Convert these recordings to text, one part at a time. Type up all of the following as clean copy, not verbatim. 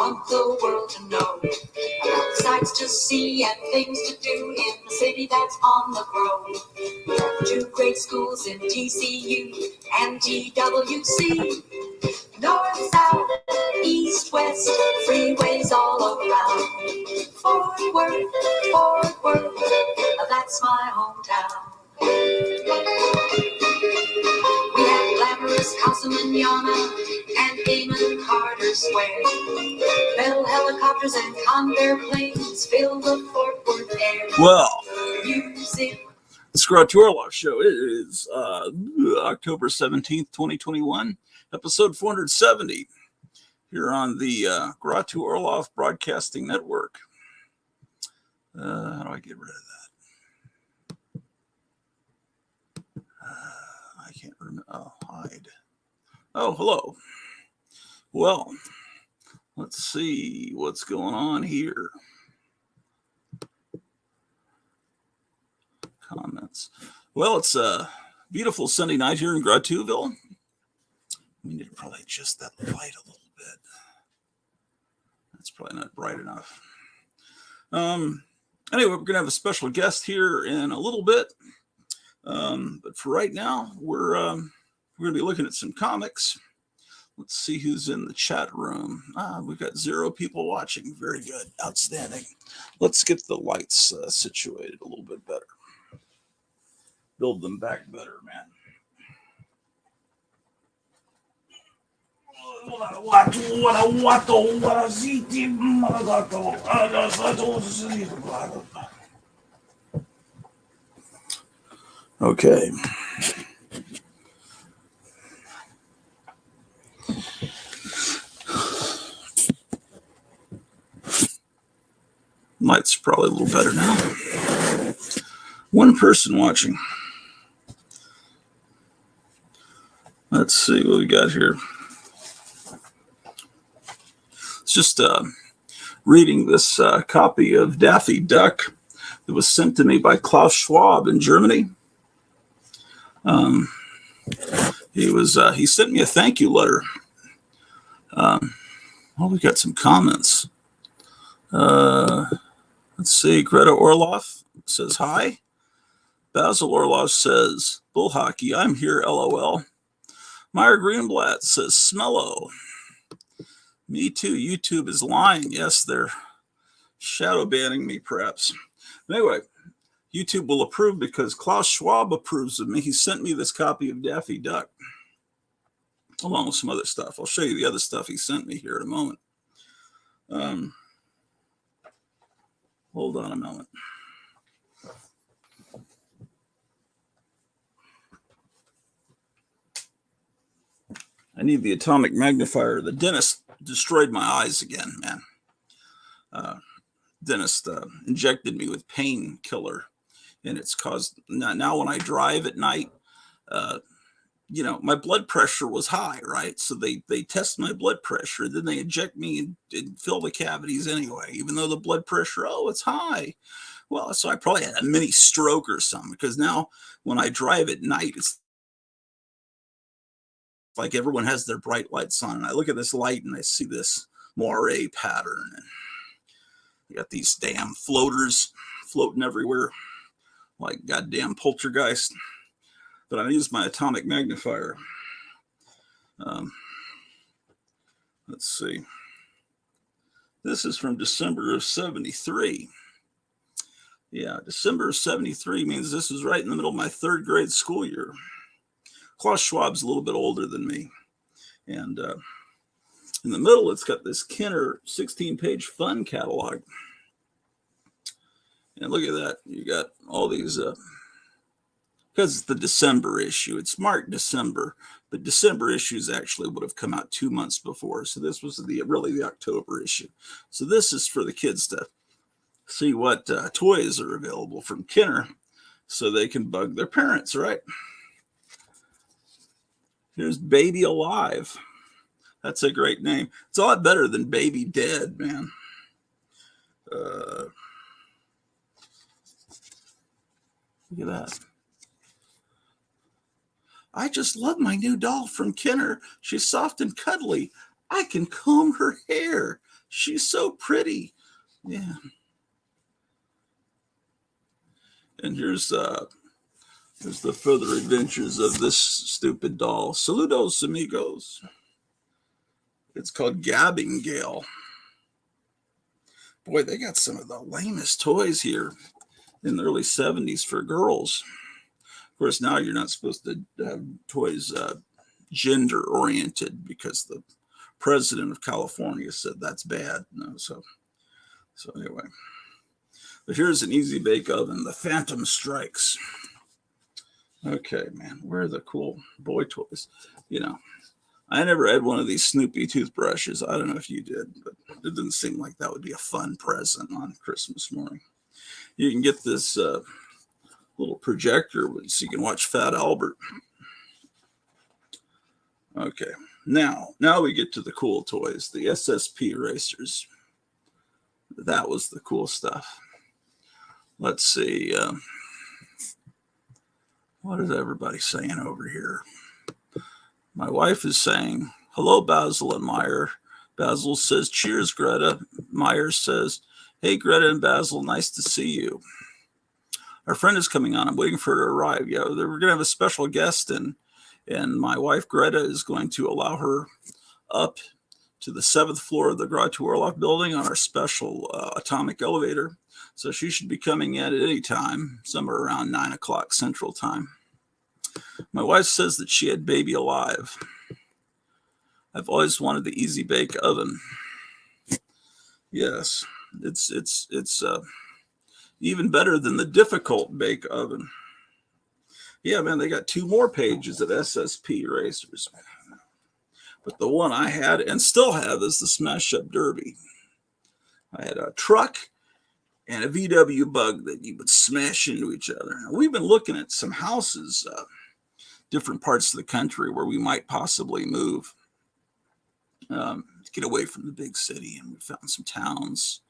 want the world to know about the sights to see and things to do in the city that's on the road. We have 2 great schools in TCU and TWC. North, south, east, west, freeways all around. Fort Worth, that's my hometown. We have glamorous Casa Manana and Damon Carter Square. Bell helicopters and Convair planes fill the Fort Worth air. Well, music. The Scratch Orloff Show. It is October 17th, 2021, episode 470, here on the Gratu Orloff Broadcasting Network. How do I get rid of that? I can't remember. Oh, hide. Oh, hello. Well, let's see what's going on here. Comments. Well, it's a beautiful Sunday night here in Gratuville. We need to probably adjust that light a little bit. That's probably not bright enough. Anyway, we're going to have a special guest here in a little bit. But for right now, we're going to be looking at some comics. Let's see who's in the chat room. We've got 0 people watching. Very good. Outstanding. Let's get the lights situated a little bit better. Build them back better, man. Okay. Light's probably a little better now. 1 person watching. Let's see what we got here. It's just reading this copy of Daffy Duck that was sent to me by Klaus Schwab in Germany. He sent me a thank you letter. Well, we got some comments. Let's see. Greta Orloff says hi. Basil Orloff says bull hockey. I'm here. LOL. Meyer Greenblatt says smello. Me too. YouTube is lying. Yes, they're shadow banning me, perhaps. Anyway, YouTube will approve because Klaus Schwab approves of me. He sent me this copy of Daffy Duck, along with some other stuff. I'll show you the other stuff he sent me here in a moment. Hold on a moment. I need the atomic magnifier. The dentist destroyed my eyes again, man. Dentist injected me with painkiller, and it's caused now when I drive at night, my blood pressure was high, right? So they test my blood pressure, then they inject me and fill the cavities anyway, even though the blood pressure, it's high. Well, so I probably had a mini stroke or something, because now when I drive at night, it's like everyone has their bright lights on, and I look at this light and I see this moire pattern, and you got these damn floaters floating everywhere like goddamn poltergeist. But I use my atomic magnifier. Let's see. This is from December of 73. Yeah, December of 73 means this is right in the middle of my 3rd grade school year. Klaus Schwab's a little bit older than me. And in the middle, it's got this Kenner 16-page fun catalog. And look at that. You got all these, because it's the December issue. It's marked December, but December issues actually would have come out 2 months before. So this was really the October issue. So this is for the kids to see what toys are available from Kenner so they can bug their parents, right? Here's Baby Alive. That's a great name. It's a lot better than Baby Dead, man. Look at that. I just love my new doll from Kenner. She's soft and cuddly. I can comb her hair. She's so pretty. Yeah. And here's the further adventures of this stupid doll. Saludos, amigos. It's called Gabbing Gale. Boy, they got some of the lamest toys here in the early 70s for girls. Of course, now you're not supposed to have toys gender oriented because the president of California said that's bad. No, so anyway. But here's an easy bake oven, the Phantom Strikes. Okay, man, where are the cool boy toys? You know, I never had one of these Snoopy toothbrushes. I don't know if you did, but it didn't seem like that would be a fun present on Christmas morning. You can get this little projector so you can watch Fat Albert. Okay, now we get to the cool toys, the SSP racers. That was the cool stuff. Let's see. What is everybody saying over here? My wife is saying, hello, Basil and Meyer. Basil says, cheers, Greta. Meyer says, hey, Greta and Basil, nice to see you. Our friend is coming on. I'm waiting for her to arrive. Yeah, we're going to have a special guest, and my wife, Greta, is going to allow her up to the 7th floor of the Gratu Orloff building on our special atomic elevator. So she should be coming in at any time, somewhere around 9 o'clock Central Time. My wife says that she had baby alive. I've always wanted the easy bake oven. Yes, it's even better than the difficult bake oven. Yeah, man, they got 2 more pages of SSP racers. But the one I had and still have is the Smash Up Derby. I had a truck and a VW Bug that you would smash into each other. Now, we've been looking at some houses, different parts of the country where we might possibly move, to get away from the big city. And we found some towns,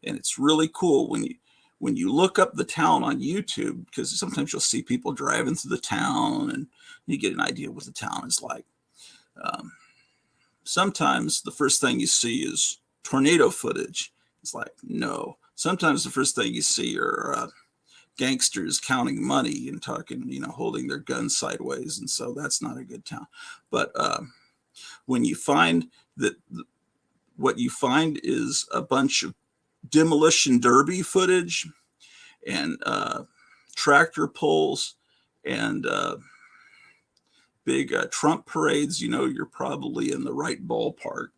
and it's really cool when you look up the town on YouTube, because sometimes you'll see people driving through the town and you get an idea what the town is like. Sometimes the first thing you see is tornado footage. It's like, no. Sometimes the first thing you see are gangsters counting money and talking, holding their guns sideways. And so that's not a good town. But when you find that what you find is a bunch of demolition derby footage and tractor pulls and big Trump parades, you're probably in the right ballpark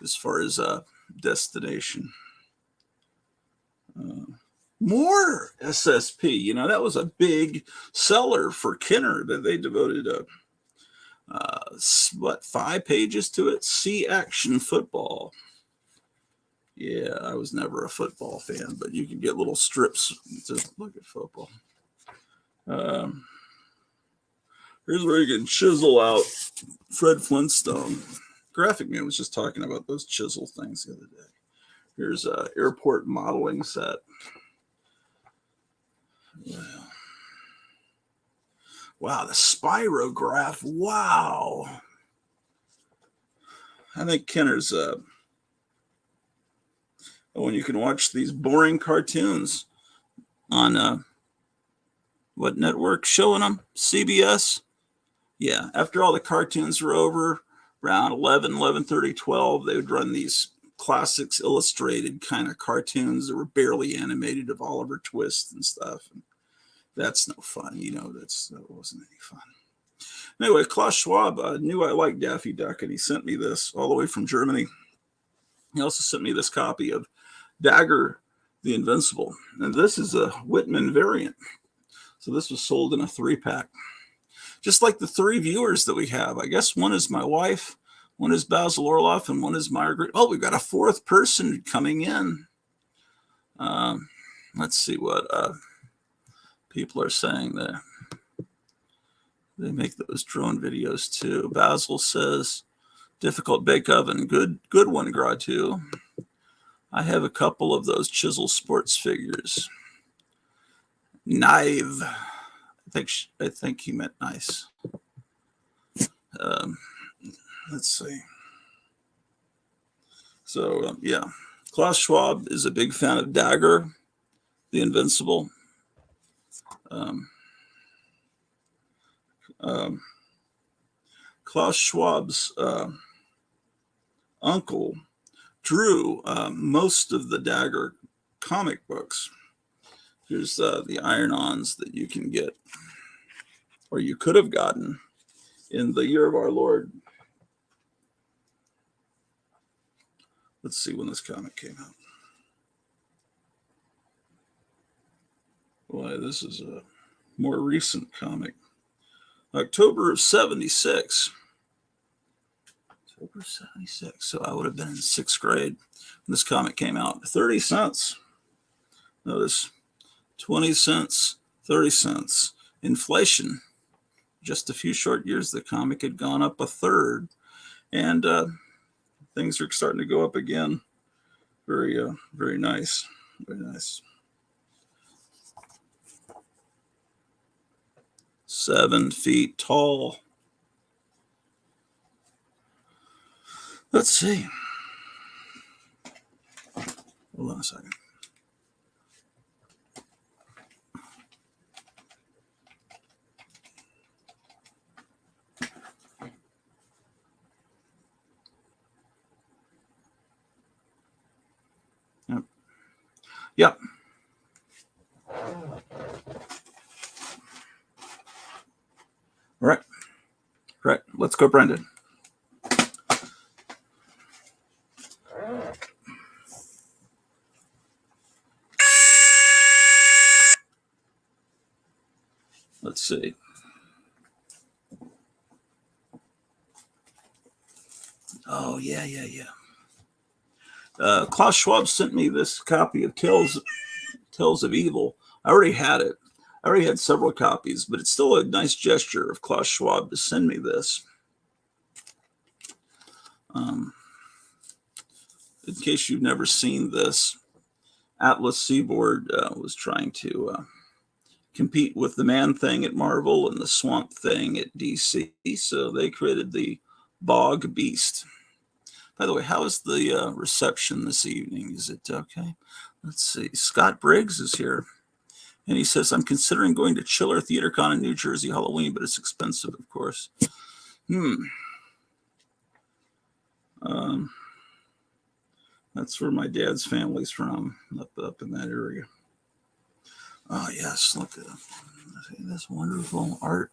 as far as destination. More SSP, that was a big seller for Kenner that they devoted 5 pages to it. See Action Football. Yeah, I was never a football fan, but you can get little strips to look at football. Here's where you can chisel out Fred Flintstone. Graphic Man was just talking about those chisel things the other day. Here's an airport modeling set. Wow, the spirograph. Wow. I think Kenner's when you can watch these boring cartoons on what network showing them? CBS? Yeah, after all the cartoons were over, around 11:30, 12, they would run these Classics Illustrated kind of cartoons that were barely animated of Oliver Twist and stuff. And that's no fun, that wasn't any fun. Anyway, Klaus Schwab knew I liked Daffy Duck, and he sent me this all the way from Germany. He also sent me this copy of Dagger the Invincible. And this is a Whitman variant. So this was sold in a 3-pack. Just like the 3 viewers that we have. I guess one is my wife, one is Basil Orloff, and one is Margaret. Oh, we've got a 4th person coming in. Let's see what people are saying there. They make those drone videos too. Basil says, difficult bake oven. Good one, Gratu. I have a couple of those Chisel Sports figures. Knive. I think he meant nice. Let's see. So, yeah, Klaus Schwab is a big fan of Dagger, the Invincible. Um, um, Klaus Schwab's uncle drew most of the Dagger comic books. Here's the Iron-Ons that you can get, or you could have gotten, in the year of our Lord. Let's see when this comic came out. Boy, this is a more recent comic. October of 76. October 76. So I would have been in sixth grade when this comic came out. 30 cents. Notice 20 cents, 30 cents. Inflation. Just a few short years, the comic had gone up a third. And things are starting to go up again. Very nice. Very nice. 7 feet tall. Let's see. Hold on a second. Yep. Yep. All right. Right. Let's go, Brendan. Let's see. Oh, yeah. Klaus Schwab sent me this copy of Tales of Evil. I already had it. I already had several copies, but it's still a nice gesture of Klaus Schwab to send me this. In case you've never seen this, Atlas Seaboard was trying to compete with the Man-Thing at Marvel and the Swamp Thing at DC, so they created the Bog Beast. By the way, how is the reception this evening? Is it okay? Let's see. Scott Briggs is here. And he says, I'm considering going to Chiller TheaterCon in New Jersey Halloween, but it's expensive, of course. That's where my dad's family's from, up in that area. Oh, yes. Look at this wonderful art.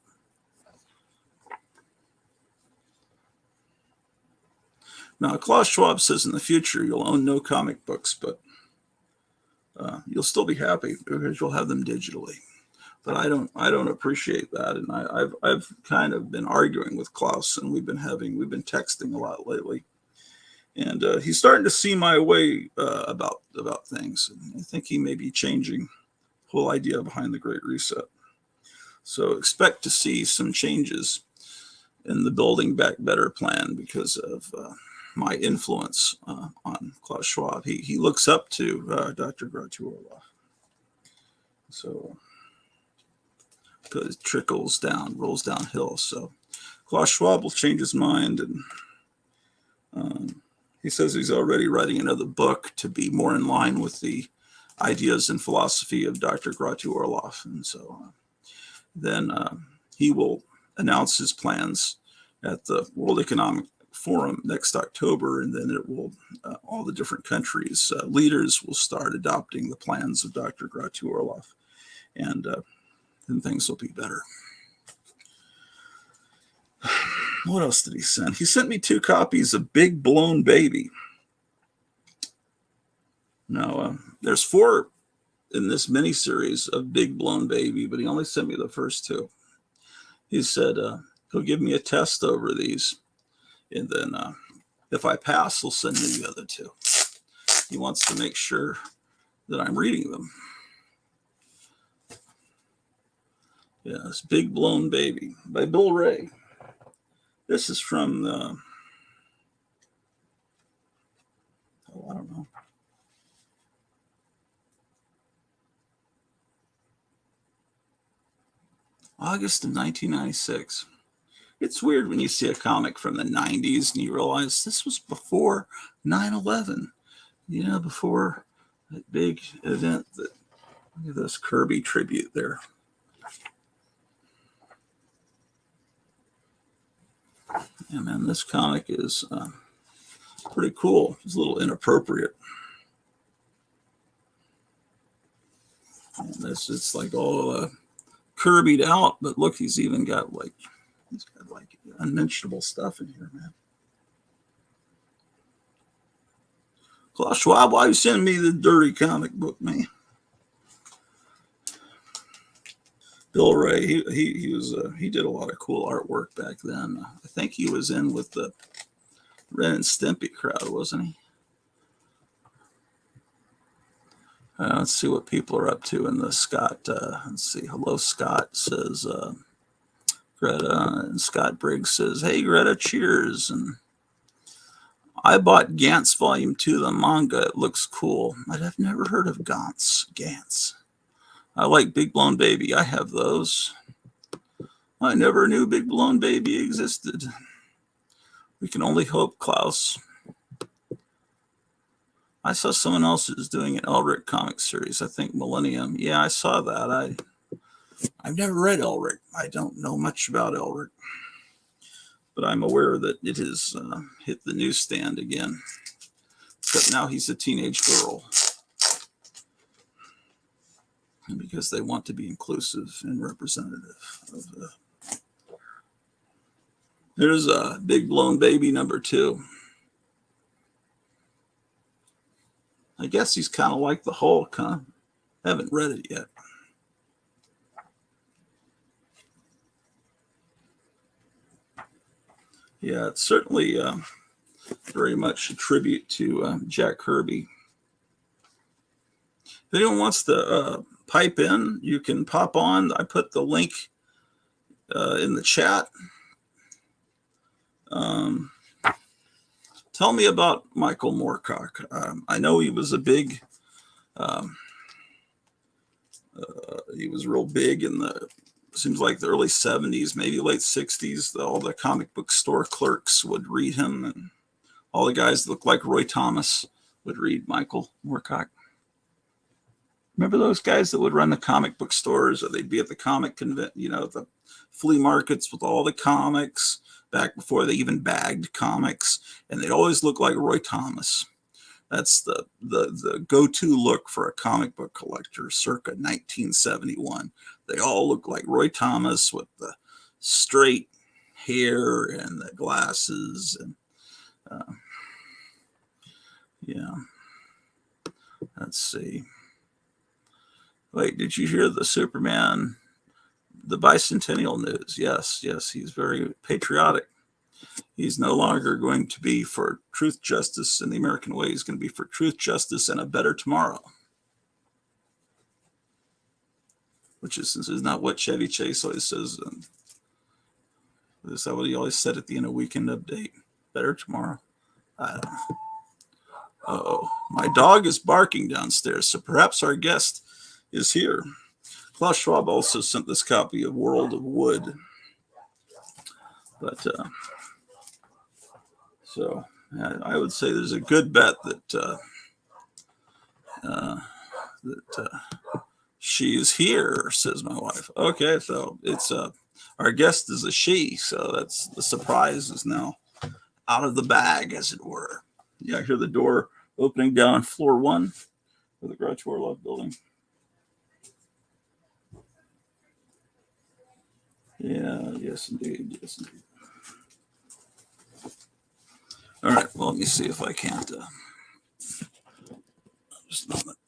Now, Klaus Schwab says in the future you'll own no comic books, but you'll still be happy because you'll have them digitally. But I don't appreciate that, and I've kind of been arguing with Klaus, and we've been texting a lot lately, and he's starting to see my way about things. And I think he may be changing the whole idea behind the Great Reset. So expect to see some changes in the Building Back Better plan because of my influence on Klaus Schwab. He looks up to Dr. Gratu Orloff. So it trickles down, rolls downhill. So Klaus Schwab will change his mind, and he says he's already writing another book to be more in line with the ideas and philosophy of Dr. Gratu Orloff. And so then he will announce his plans at the World Economic Forum next October, and then it will all the different countries leaders will start adopting the plans of Dr. Gratu Orloff, and then things will be better. What else did he send? He sent me 2 copies of Big Blown Baby. Now, there's 4 in this miniseries of Big Blown Baby, but he only sent me the first 2. He said he'll give me a test over these, and then if I pass, he'll send me the other 2. He wants to make sure that I'm reading them. Yes, Big Blown Baby by Bill Ray. This is from the, I don't know. August of 1996. It's weird when you see a comic from the 90s and you realize this was before 9/11, before that big event. Look at this Kirby tribute there. Yeah, man, this comic is pretty cool. It's a little inappropriate. And it's like all Kirby'd out, but look, he's got like unmentionable stuff in here, man. Klaus Schwab, why you sending me the dirty comic book, man? Bill Ray, he did a lot of cool artwork back then. I think he was in with the Ren and Stimpy crowd, wasn't he? Let's see what people are up to in the Scott. Let's see. Hello, Scott says Greta, and Scott Briggs says, "Hey, Greta, cheers." And I bought Gantz Volume 2, the manga. It looks cool. I've never heard of Gantz. I like Big Blown Baby. I have those. I never knew Big Blown Baby existed. We can only hope, Klaus. I saw someone else is doing an Elric comic series. I think Millennium. Yeah, I saw that. I've never read Elric. I don't know much about Elric, but I'm aware that it has hit the newsstand again. Except now he's a teenage girl, because they want to be inclusive and representative of There's a Big Blown Baby #2. I guess he's kind of like the Hulk, huh? Haven't read it yet. Yeah, it's certainly very much a tribute to Jack Kirby. If anyone wants to pipe in, you can pop on. I put the link in the chat. Tell me about Michael Moorcock. I know he was a big, he was real big in seems like the early 70s, maybe late 60s. All the comic book store clerks would read him, and all the guys that looked like Roy Thomas would read Michael Moorcock. Remember those guys that would run the comic book stores, or they'd be at the comic convention, the flea markets with all the comics back before they even bagged comics, and they'd always look like Roy Thomas. That's the go-to look for a comic book collector circa 1971. They all look like Roy Thomas with the straight hair and the glasses. And yeah, let's see. Wait, did you hear the Superman, the bicentennial news? Yes, he's very patriotic. He's no longer going to be for truth, justice, and the American way. He's going to be for truth, justice, and a better tomorrow. Which is not what Chevy Chase always says. Is that what he always said at the end of Weekend Update? Better tomorrow. I don't know. Uh-oh. My dog is barking downstairs, so perhaps our guest is here. Klaus Schwab also sent this copy of World of Wood. But so I would say there's a good bet that she is here, says my wife. Okay, so it's our guest is a she, so that's the surprise is now out of the bag, as it were. Yeah, I hear the door opening down on floor 1 of the Groucho Orlov building. Yeah, yes, indeed. All right, well, let me see if I can't. Just a moment.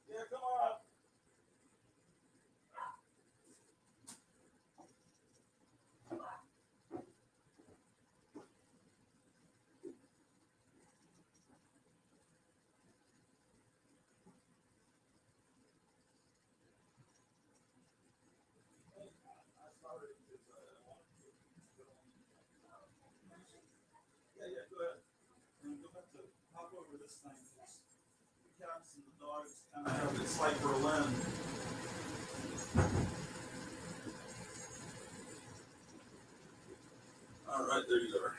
Yeah, come on. this thing. The cats and the dogs kind of have it's like Berlin. All right, there you are.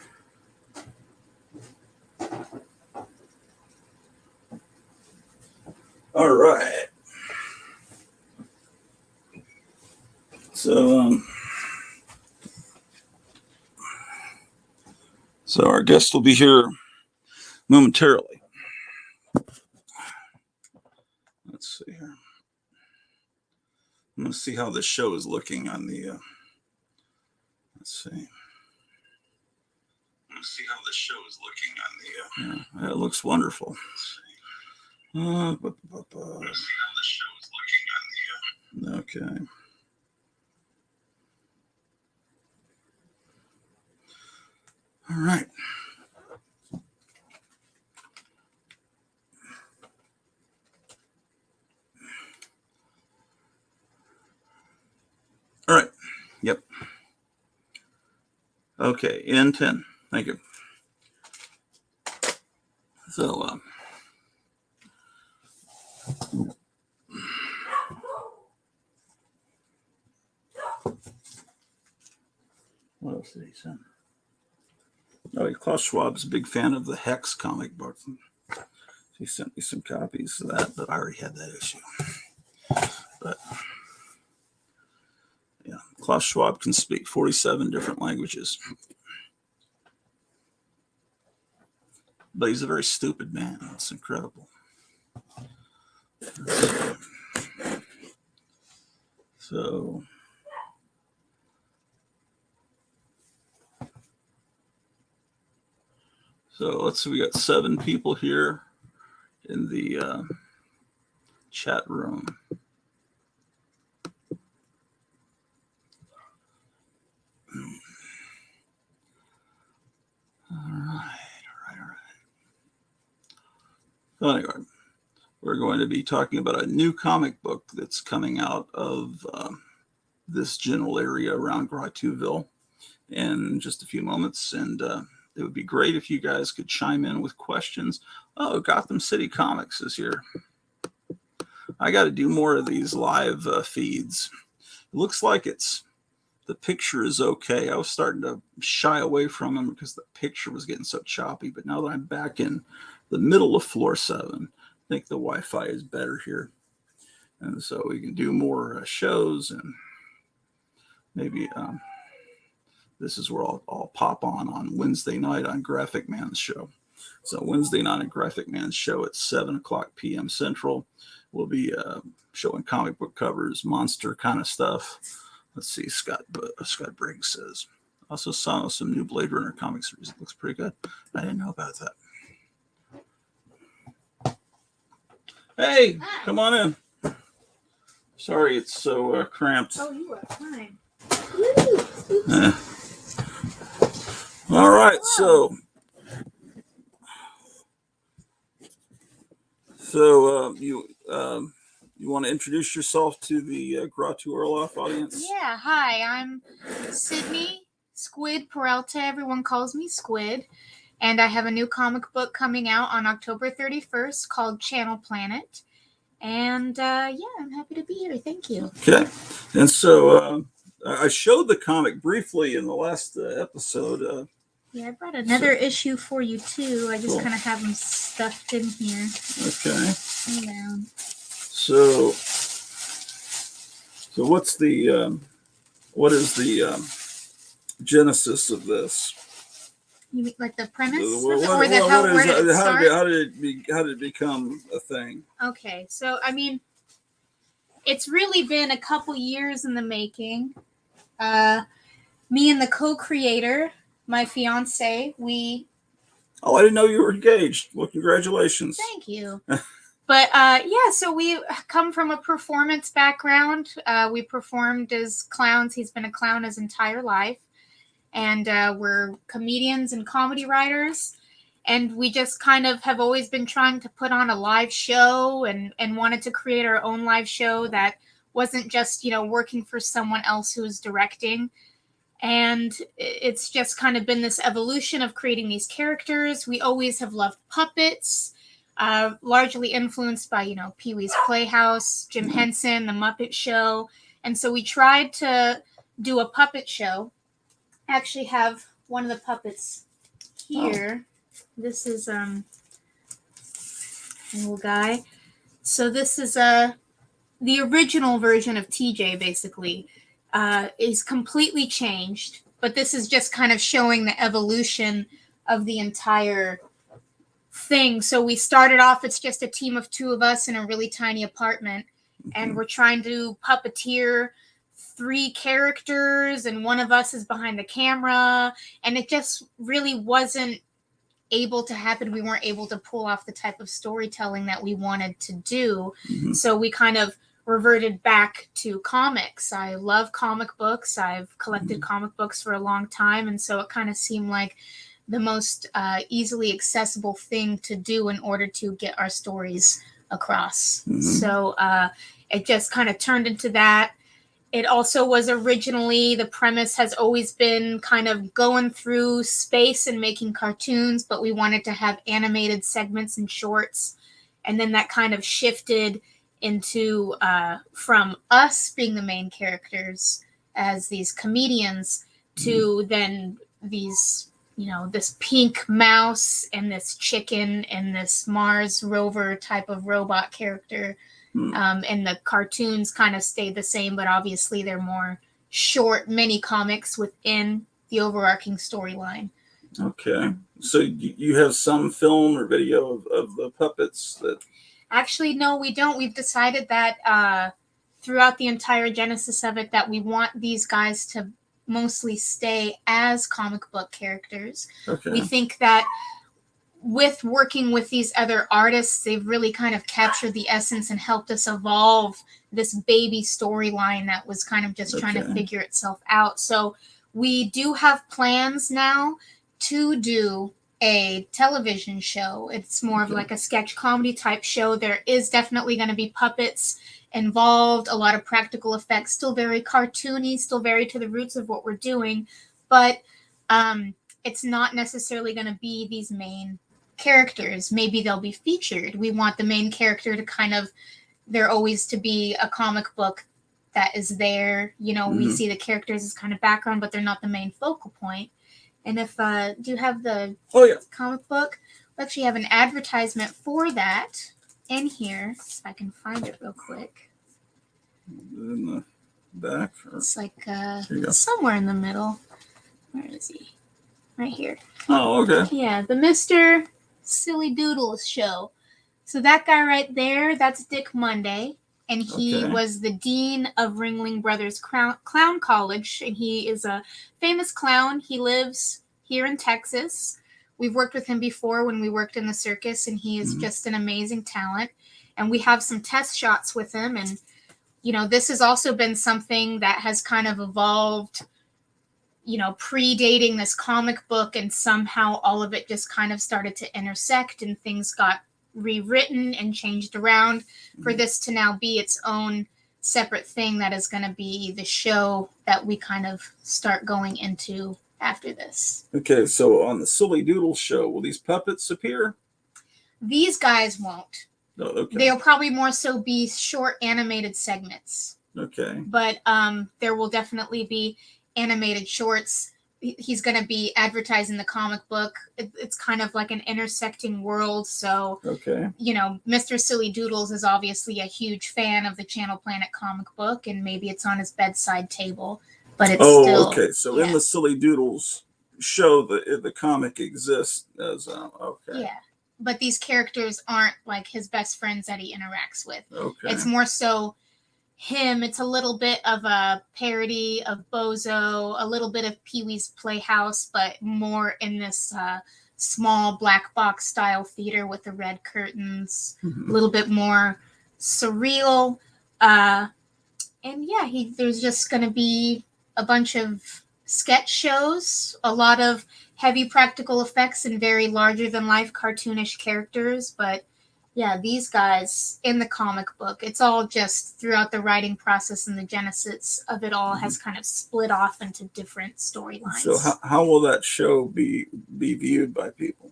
All right. So our guest will be here momentarily. Let's see here. I'm going to see how this show is looking on the. Let's see. Let's see how this show is looking on the. Yeah, it looks wonderful. Let's see how this show is looking on the. Okay. All right. All right. Yep. Okay. In 10. Thank you. So, what else did he send? Oh, Klaus Schwab's a big fan of the Hex comic book. He sent me some copies of that, but I already had that issue. But yeah, Klaus Schwab can speak 47 different languages. But he's a very stupid man. It's incredible. So let's see, we got 7 people here in the chat room. All right. So anyway, we're going to be talking about a new comic book that's coming out of this general area around Grotuville in just a few moments. And it would be great if you guys could chime in with questions. Oh, Gotham City Comics is here. I got to do more of these live feeds. It looks like the picture is okay. I was starting to shy away from them because the picture was getting so choppy. But now that I'm back in the middle of floor 7, I think the Wi-Fi is better here. And so we can do more shows, and maybe this is where I'll pop on Wednesday night on Graphic Man's show. So Wednesday night on Graphic Man's show at 7:00 p.m. Central, we'll be showing comic book covers, monster kind of stuff. Let's see, Scott Briggs says. Also saw some new Blade Runner comic series. It looks pretty good. I didn't know about that. Hey, hi. Come on in. Sorry, it's so cramped. Oh, you are fine. All right, so you want to introduce yourself to the Gratu Orloff audience? Yeah, hi, I'm Sydnee Squid Peralta. Everyone calls me Squid. And I have a new comic book coming out on October 31st called Channel Planet. And yeah, I'm happy to be here. Thank you. Okay. And so I showed the comic briefly in the last episode. Yeah, I brought another issue for you, too. I just kind of have them stuffed in here. Okay. Yeah. So what is the genesis of this? You mean like the premise or how did it start? How did it become a thing? Okay, so I mean, it's really been a couple years in the making. Me and the co-creator, my fiance, Oh, I didn't know you were engaged. Well, congratulations. Thank you. But yeah, so we come from a performance background. We performed as clowns. He's been a clown his entire life. And we're comedians and comedy writers. And we just kind of have always been trying to put on a live show and wanted to create our own live show that wasn't just, working for someone else who was directing. And it's just kind of been this evolution of creating these characters. We always have loved puppets. largely influenced by, Pee-wee's Playhouse, Jim Henson, The Muppet Show. And so we tried to do a puppet show. I actually have one of the puppets here. This is a little guy. So this is the original version of TJ, basically, is completely changed. But this is just kind of showing the evolution of the entire thing. So we started off, it's just a team of 2 of us in a really tiny apartment, and we're trying to puppeteer 3 characters, and one of us is behind the camera, and it just really wasn't able to happen. We weren't able to pull off the type of storytelling that we wanted to do. So we kind of reverted back to comics. I love comic books. I've collected comic books for a long time, and so it kind of seemed like the most easily accessible thing to do in order to get our stories across. So it just kind of turned into that. It also was originally, the premise has always been kind of going through space and making cartoons, but we wanted to have animated segments and shorts. And then that kind of shifted into from us being the main characters as these comedians to then these, this pink mouse and this chicken and this Mars rover type of robot character. And the cartoons kind of stayed the same, but obviously they're more short mini comics within the overarching storyline. Okay. So you have some film or video of the puppets that... Actually, no, we don't. We've decided that throughout the entire genesis of it that we want these guys to mostly stay as comic book characters. Okay. We think that with working with these other artists, they've really kind of captured the essence and helped us evolve this baby storyline that was kind of just trying to figure itself out. So we do have plans now to do a television show. It's more of like a sketch comedy type show. There is definitely going to be puppets involved, a lot of practical effects, still very cartoony, still very to the roots of what we're doing, but it's not necessarily going to be these main characters. Maybe they'll be featured. We want the main character to kind of, there always to be a comic book that is there. We see the characters as kind of background, but they're not the main focal point. And if do you have the comic book? We actually have an advertisement for that in here. If I can find it real quick. In the back? Or... It's like somewhere in the middle. Where is he? Right here. Oh, okay. Yeah, the Mr. Silly Doodles show. So that guy right there, that's Dick Monday. And he was the dean of Ringling Brothers Clown College. And he is a famous clown. He lives here in Texas. We've worked with him before when we worked in the circus. And he is just an amazing talent. And we have some test shots with him. And, this has also been something that has kind of evolved, predating this comic book. And somehow all of it just kind of started to intersect and things got rewritten and changed around for this to now be its own separate thing that is going to be the show that we kind of start going into after this. Okay, so on the Silly Doodles show, will these puppets appear? These guys won't. Oh, okay. They'll probably more so be short animated segments. Okay. But there will definitely be animated shorts. He's going to be advertising the comic book. It's kind of like an intersecting world. So, Mr. Silly Doodles is obviously a huge fan of the Channel Planet comic book, and maybe it's on his bedside table. But it's still... okay. So in the Silly Doodles show, the comic exists as... okay. Yeah. But these characters aren't like his best friends that he interacts with. Okay. It's more so him. It's a little bit of a parody of Bozo, a little bit of Pee-wee's Playhouse, but more in this small black box style theater with the red curtains, a little bit more surreal. And there's just going to be a bunch of sketch shows, a lot of heavy practical effects and very larger than life cartoonish characters. But these guys in the comic book, it's all just throughout the writing process and the genesis of it all has kind of split off into different storylines. So how will that show be viewed by people?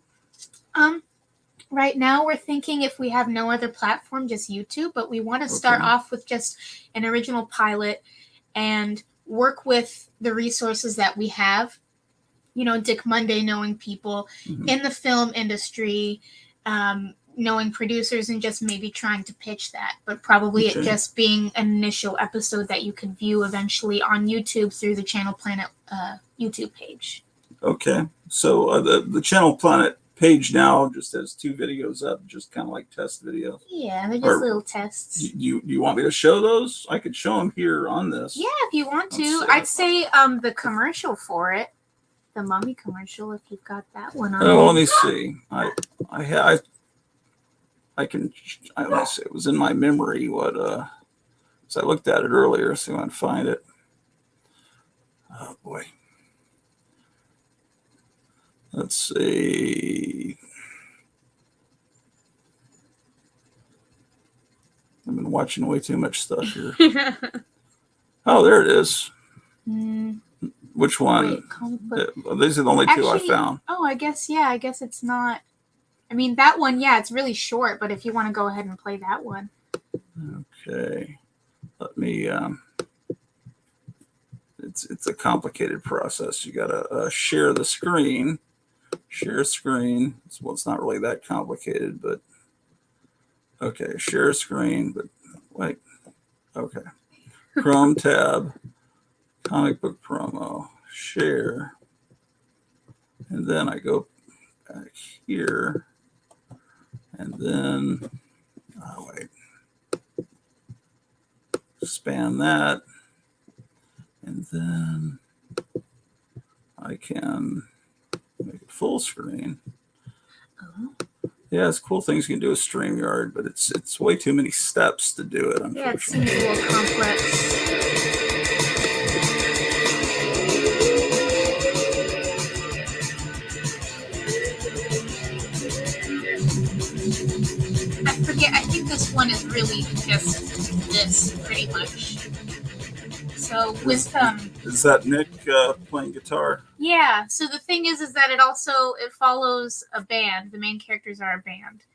Right now, we're thinking if we have no other platform, just YouTube, but we want to start off with just an original pilot and work with the resources that we have. Dick Monday knowing people in the film industry, knowing producers, and just maybe trying to pitch that. But probably it just being an initial episode that you could view eventually on YouTube through the Channel Planet YouTube page. Okay. So the Channel Planet page now just has 2 videos up, just kind of like test videos. Yeah, they're just little tests. You want me to show those? I could show them here on this. Yeah, if you want to. I'd say the commercial for it, the Mummy commercial, if you've got that one on. Oh, let me see. I can. Let me see. It was in my memory. So I looked at it earlier, so I can find it. Oh boy. Let's see. I've been watching way too much stuff here. Oh, there it is. Which one? Wait, these are the only 2 I found. Oh, I guess it's not. I mean, that one, it's really short, but if you want to go ahead and play that one. Okay. Let me, it's a complicated process. You got to share the screen. Share screen. Well, it's not really that complicated, but okay. Share screen, but wait. Okay. Chrome tab, comic book promo, share, and then I go back here, and then span that, and then I can make it full screen. Yeah, it's cool things you can do with StreamYard, but it's way too many steps to do it, unfortunately. Yeah, it seems a little complex. I think this one is really just this, pretty much. So with is that Nick playing guitar? Yeah. So the thing is that it follows a band. The main characters are a band,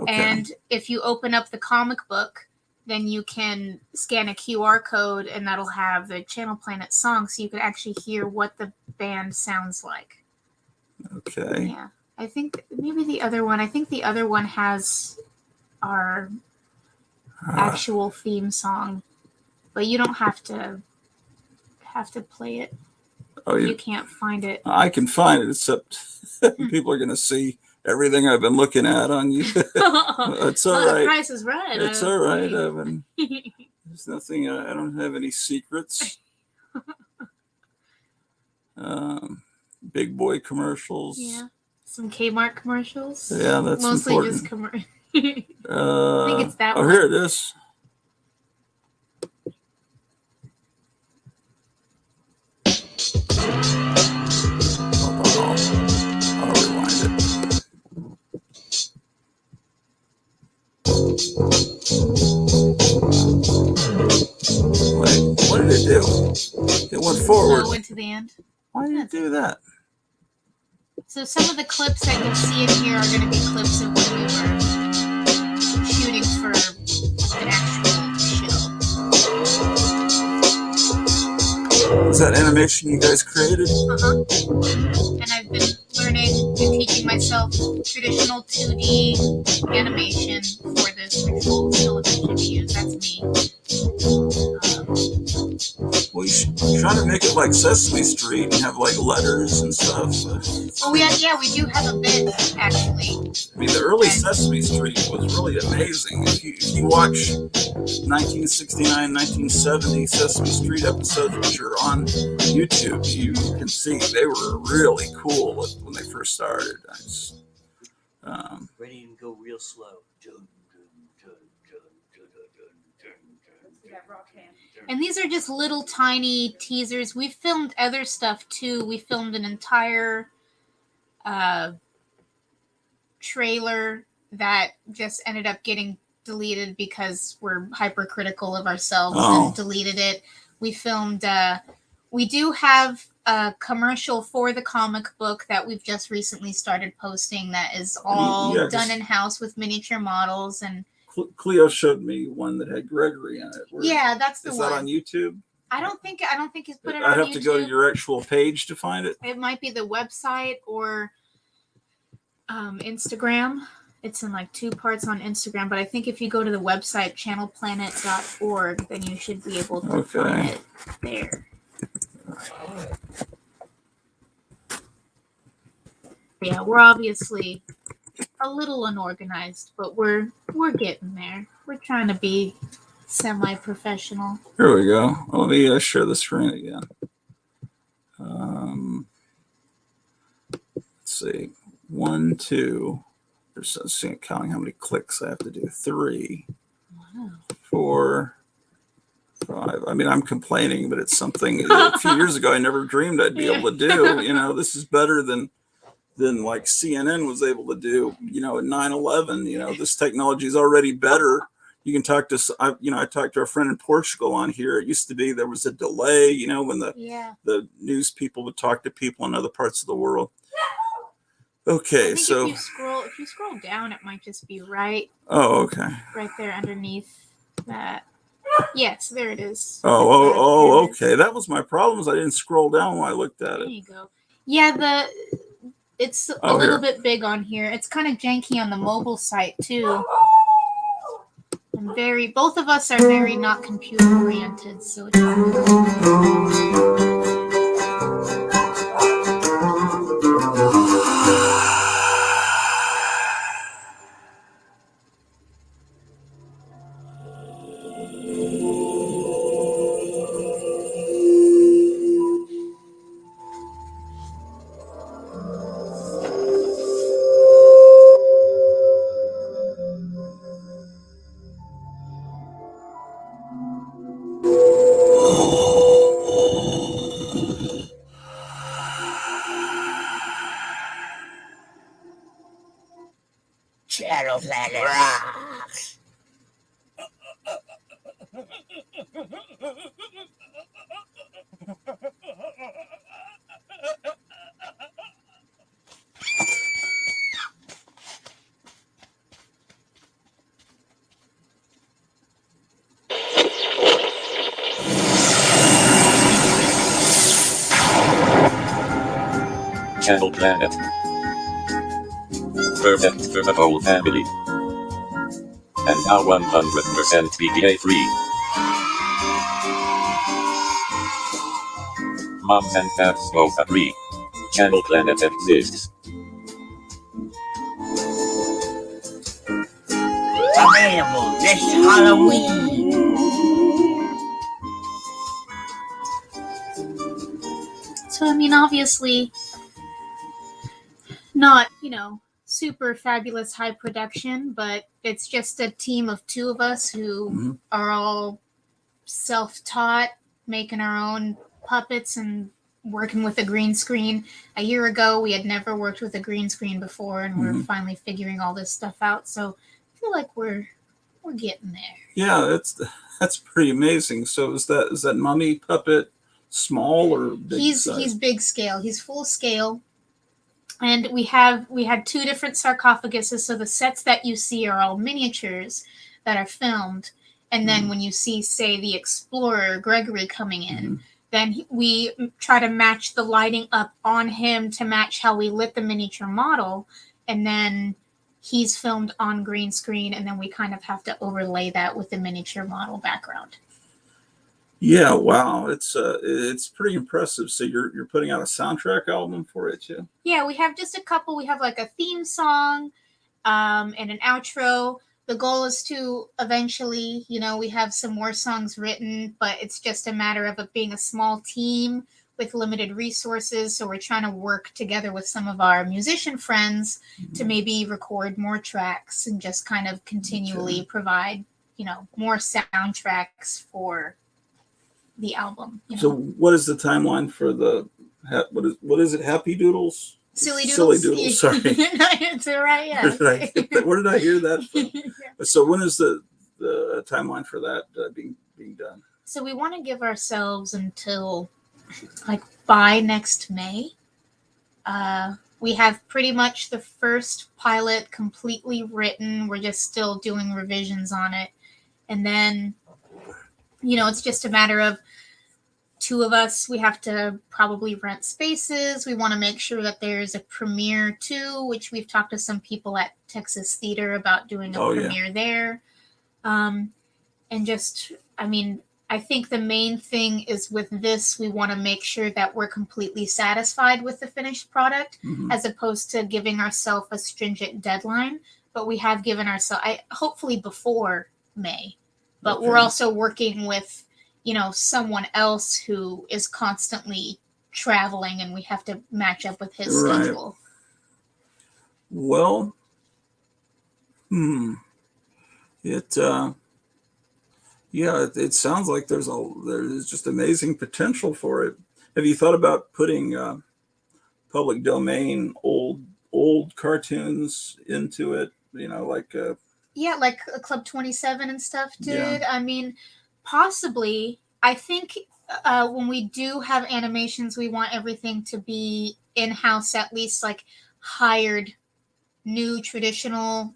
and if you open up the comic book, then you can scan a QR code, and that'll have the Channel Planet song, so you can actually hear what the band sounds like. Okay. Yeah. I think maybe the other one. I think the other one has our actual theme song, but you don't have to play it. Oh, you can't find it. I can find it, except people are going to see everything I've been looking at on you. It's all right. The Price is Right. It's all right. There's nothing. I don't have any secrets. Big boy commercials. Yeah. Some Kmart commercials. Yeah, that's mostly important. Just commercials. I think it's that one. Oh, here it is. I'll rewind it. Wait, what did it do? It went forward. Oh, it went to the end. Why did it do that? So some of the clips that you'll see in here are going to be clips of when we were shooting for an actual show. Is that animation you guys created? And I've been learning and teaching myself traditional 2D animation for this ritual television to use. That's me. We should try to make it like Sesame Street and have like letters and stuff. Oh, we do have a bit, actually. I mean, the early Sesame Street was really amazing. If you watch 1969, 1970 Sesame Street episodes, which are on YouTube, you can see they were really cool when they first started. Ready and go real slow. And these are just little tiny teasers. We filmed other stuff too. We filmed an entire trailer that just ended up getting deleted because we're hypercritical of ourselves and deleted it. We filmed. We do have a commercial for the comic book that we've just recently started posting that is all Yeah, done in-house with miniature models. And Cleo showed me one that had Gregory in it. yeah, that's the Is one. that on YouTube? I don't think he's put it I'd on have YouTube. to go to your actual page to find it. It might be the website or Instagram. It's in like 2 parts on Instagram, but I think if you go to the website channelplanet.org, then you should be able to find it there. Yeah, we're obviously a little unorganized, but we're getting there. We're trying to be semi-professional. Here we go. Let me share the screen again. Let's see. 1, 2. There's counting how many clicks I have to do. 3, Wow. 4, 5. I mean, I'm complaining, but it's something a few years ago I never dreamed I'd be able to do. You know, this is better than like CNN was able to do. You know, at 9/11. You know, this technology is already better. You can talk to, I talked to a friend in Portugal on here. It used to be there was a delay, you know, when the news people would talk to people in other parts of the world. Okay, so if you scroll down, it might just be right. Oh, okay. Right there underneath that. Yes, there it is. Okay. That was my problem. Is I didn't scroll down when I looked at it. There you go. Yeah, it's a little bit big on here. It's kind of janky on the mobile site too. And both of us are very not computer oriented, so it's Channel Planet rocks. Channel Planet. Perfect for the whole family. And now 100% PPA free. Moms and dads both agree. Channel Planet exists. Available this Halloween. So, I mean, obviously, not, super fabulous high production, but it's just a team of 2 of us who are all self-taught, making our own puppets and working with a green screen. A year ago, we had never worked with a green screen before, and we're finally figuring all this stuff out. So I feel like we're getting there. Yeah, that's pretty amazing. So is that mummy puppet small or big size? He's big scale. He's full scale. And we had 2 different sarcophaguses. So the sets that you see are all miniatures that are filmed. And then when you see, say, the explorer Gregory coming in, then we try to match the lighting up on him to match how we lit the miniature model. And then he's filmed on green screen, and then we kind of have to overlay that with the miniature model background. Yeah, wow, it's pretty impressive. So you're putting out a soundtrack album for it too? Yeah, we have just a couple. We have like a theme song, and an outro. The goal is to eventually, we have some more songs written, but it's just a matter of it being a small team with limited resources. So we're trying to work together with some of our musician friends to maybe record more tracks and just kind of continually provide, more soundtracks for the album. So what is the timeline for what is it? Happy Doodles? Silly Doodles. Silly Doodles. Sorry. It's all right. Yeah. Where did I hear that from? Yeah. So when is the timeline for that being done? So we want to give ourselves until like by next May. We have pretty much the first pilot completely written. We're just still doing revisions on it. And then, it's just a matter of two of us. We have to probably rent spaces. We want to make sure that there's a premiere too, which we've talked to some people at Texas Theater about doing a premiere there. And just, I think the main thing is with this, we want to make sure that we're completely satisfied with the finished product, as opposed to giving ourselves a stringent deadline. But we have given ourselves, hopefully before May. But we're also working with, someone else who is constantly traveling, and we have to match up with his schedule. Well, it sounds like there's just amazing potential for it. Have you thought about putting public domain old cartoons into it? Like like Club 27 and stuff did. Yeah. Possibly. I think when we do have animations, we want everything to be in-house, at least like hired new traditional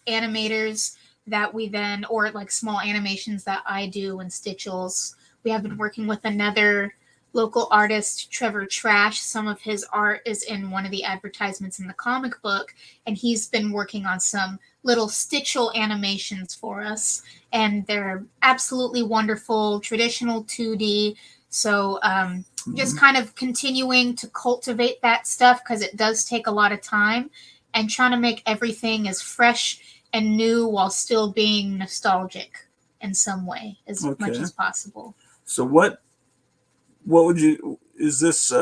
animators that we then, or like small animations that I do and Stitchels. We have been working with another local artist, Trevor Trash. Some of his art is in one of the advertisements in the comic book, and he's been working on some little Stitchel animations for us, and they're absolutely wonderful, traditional 2D. So just kind of continuing to cultivate that stuff, because it does take a lot of time, and trying to make everything as fresh and new while still being nostalgic in some way as much as possible. So what would you, is this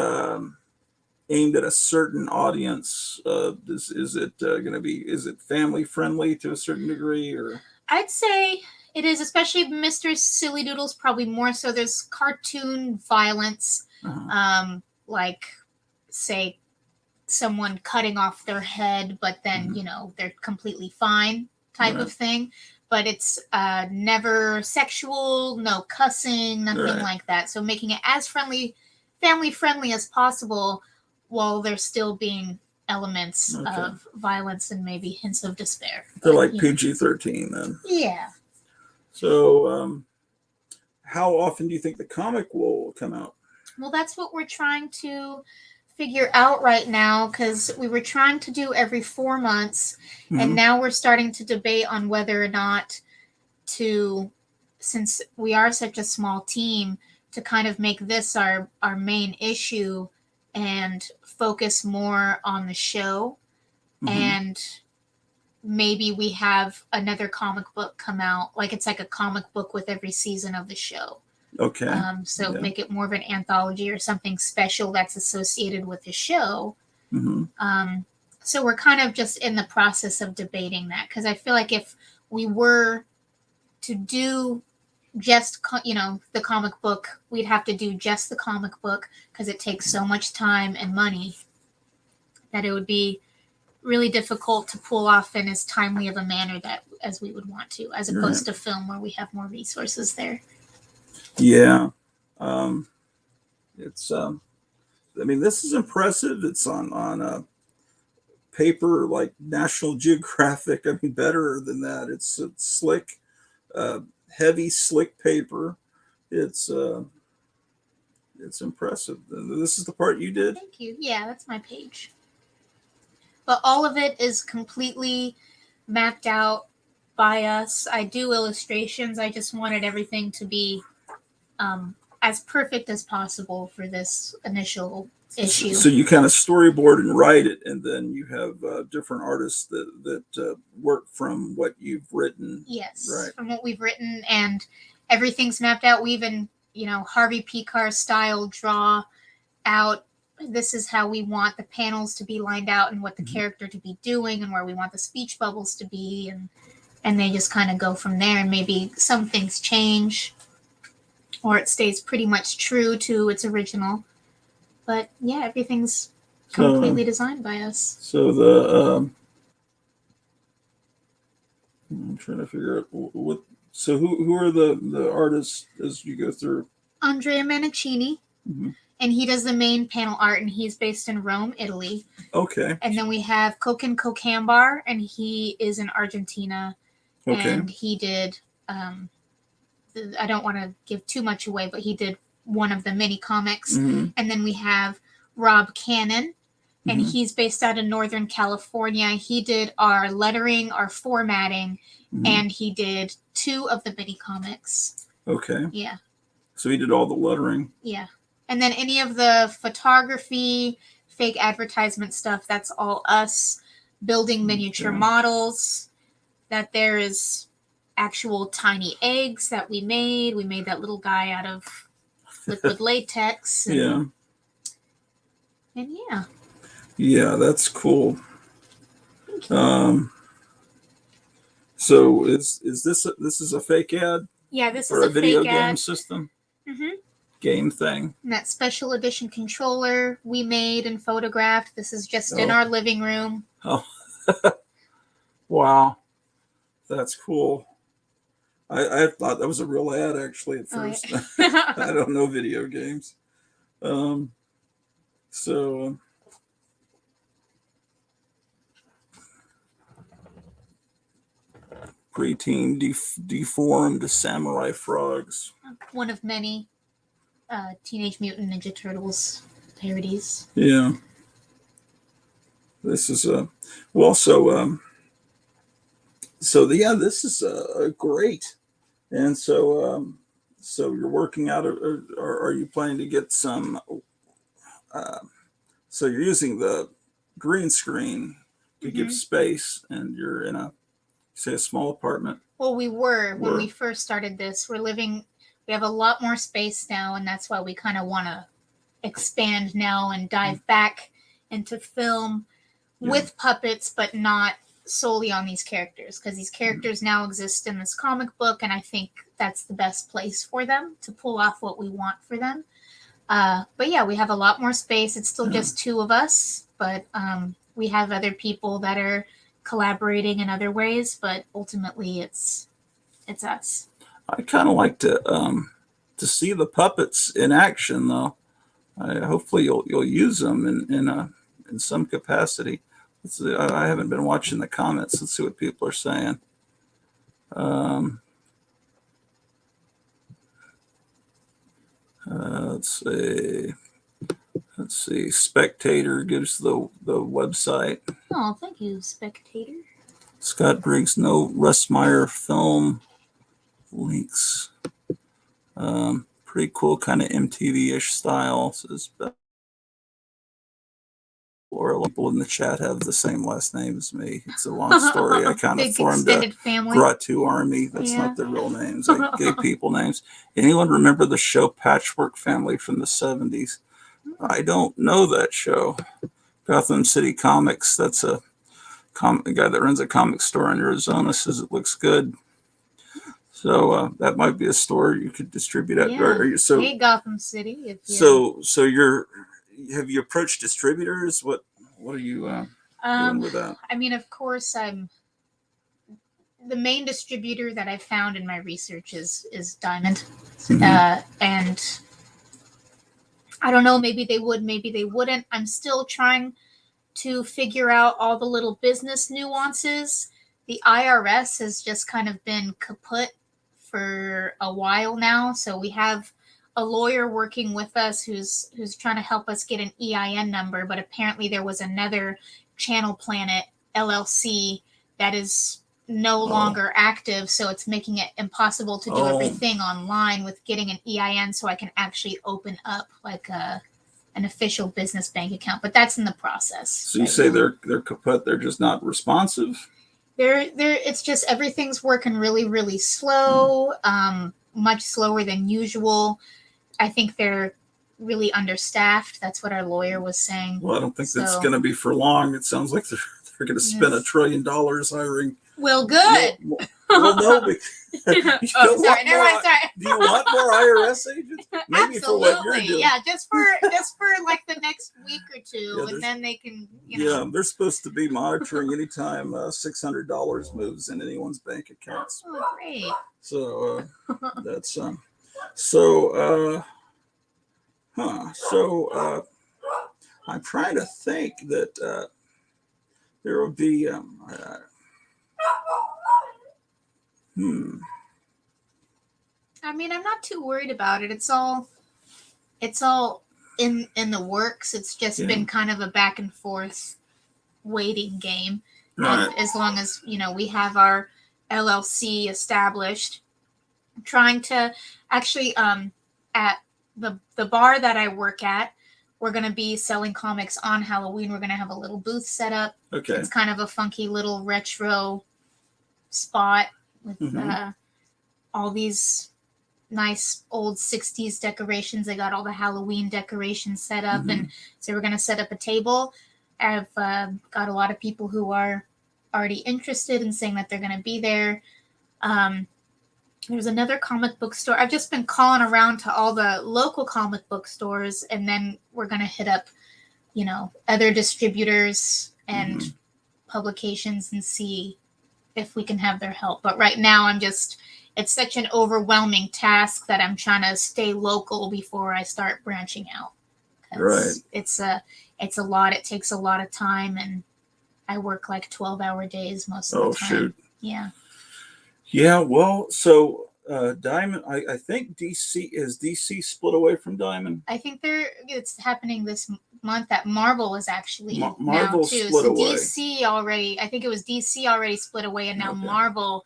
aimed at a certain audience? Is it going to be, is it family friendly to a certain degree, or? I'd say it is, especially Mr. Silly Doodles, probably more so. There's cartoon violence, like say someone cutting off their head, but then they're completely fine type of thing. But it's never sexual, no cussing, nothing like that. So making it as family friendly as possible, while there's still being elements of violence and maybe hints of despair. They're like PG-13 then. Yeah. So how often do you think the comic will come out? Well, that's what we're trying to figure out right now, because we were trying to do every 4 months, and now we're starting to debate on whether or not to, since we are such a small team, to kind of make this our main issue and focus more on the show. And maybe we have another comic book come out, like it's like a comic book with every season of the show. Make it more of an anthology or something special that's associated with the show. So we're kind of just in the process of debating that, because I feel like if we were to do just the comic book, we'd have to do just the comic book, because it takes so much time and money that it would be really difficult to pull off in as timely of a manner that as we would want to, as opposed to film, where we have more resources there. Yeah. It's this is impressive. It's on paper like National Geographic. Better than that. It's slick, heavy, slick paper. It's impressive. This is the part you did? Thank you. Yeah, that's my page. But all of it is completely mapped out by us. I do illustrations. I just wanted everything to be as perfect as possible for this initial issue. So you kind of storyboard and write it, and then you have different artists that work from what you've written. Yes, from what we've written, and everything's mapped out. We even, Harvey Picar style draw out, this is how we want the panels to be lined out, and what the character to be doing, and where we want the speech bubbles to be, and they just kind of go from there. And maybe some things change, or it stays pretty much true to its original. But yeah, everything's completely designed by us. So I'm trying to figure out what. So who are the artists as you go through? Andrea Mancini and he does the main panel art, and he's based in Rome, Italy. Okay. And then we have Koken Kokambar, and he is in Argentina, Okay. and he did. I don't want to give too much away, but he did one of the mini comics. Mm-hmm. And then we have Rob Cannon, and Mm-hmm. he's based out of Northern California. He did our lettering, our formatting, Mm-hmm. and he did 2 of the mini comics. Okay. Yeah. So he did all the lettering. Yeah. And then any of the photography, fake advertisement stuff, that's all us. Building miniature models, that there is actual tiny eggs that we made. We made that little guy out of liquid latex. And, And yeah. Yeah, that's cool. Thank you. So is this a fake ad Yeah, this for is a video fake game ad. system? Mm-hmm. Game thing. And that special edition controller we made and photographed. This is just in our living room. Oh. Wow. That's cool. I thought that was a real ad actually at first. Oh, yeah. I don't know video games. So preteen deformed samurai frogs. One of many Teenage Mutant Ninja Turtles parodies. Yeah. This is well, so this is great. And so so you're working out, or are you planning to get some? So you're using the green screen to give space, and you're in a small apartment. Well, we were when we first started this. We have a lot more space now, and that's why we kind of want to expand now and dive back into film with puppets, but not solely on these characters, because these characters now exist in this comic book, and I think that's the best place for them to pull off what we want for them. But yeah, we have a lot more space. It's still just 2 of us, but we have other people that are collaborating in other ways, but ultimately it's us. I kind of like to see the puppets in action, though. Hopefully you'll use them in some capacity. I haven't been watching the comments. Let's see what people are saying. Let's see. Spectator gives the website. Oh, thank you, Spectator. Scott Briggs, no Russmeyer film links. Pretty cool, kind of MTV-ish style. Says, or people in the chat have the same last name as me. It's a long story. I kind of formed a Gratu army. That's not their real names. I gave people names. Anyone remember the show Patchwork Family from the 70s? I don't know that show. Gotham City Comics. That's a guy that runs a comic store in Arizona says it looks good. So that might be a store you could distribute at. Yeah. Hey, Gotham City. So have you approached distributors? What are you doing with that? I mean, of course, I'm the main distributor that I found in my research is Diamond, and I don't know. Maybe they would, maybe they wouldn't. I'm still trying to figure out all the little business nuances. The IRS has just kind of been kaput for a while now, so we have a lawyer working with us who's trying to help us get an EIN number, but apparently there was another Channel Planet LLC that is no longer active, so it's making it impossible to do everything online with getting an EIN so I can actually open up like an official business bank account, but that's in the process. So you say they're kaput, they're just not responsive? It's just everything's working really, really slow, much slower than usual. I think they're really understaffed. That's what our lawyer was saying. Well, I don't think that's going to be for long. It sounds like they're going to spend $1 trillion hiring. Well, good. Well, no. Sorry. Do you want more IRS agents? Maybe Absolutely. For what you're doing. Yeah, just for like the next week or two, and then they can. Yeah, they're supposed to be monitoring anytime $600 moves in anyone's bank accounts. Oh, great. So that's So I'm trying to think that there will be. I mean, I'm not too worried about it. It's all in the works. It's just Yeah. been kind of a back and forth waiting game. Right. And as long as, we have our LLC established, trying to actually at the bar that I work at, we're going to be selling comics on Halloween. We're going to have a little booth set up. Okay. It's kind of a funky little retro spot with all these nice old 60s decorations. They got all the Halloween decorations set up. And so we're going to set up a table. I've got a lot of people who are already interested in saying that they're going to be there. There's another comic book store. I've just been calling around to all the local comic book stores, and then we're going to hit up, other distributors and publications and see if we can have their help. But right now it's such an overwhelming task that I'm trying to stay local before I start branching out. Right. It's a lot. It takes a lot of time, and I work like 12-hour days most of the time. Oh, shoot. Yeah. Yeah, well, so Diamond, I think DC split away from Diamond? I think it's happening this month. That Marvel is actually Marvel now too. split So away. DC already, I think it was DC already split away, and now Okay. Marvel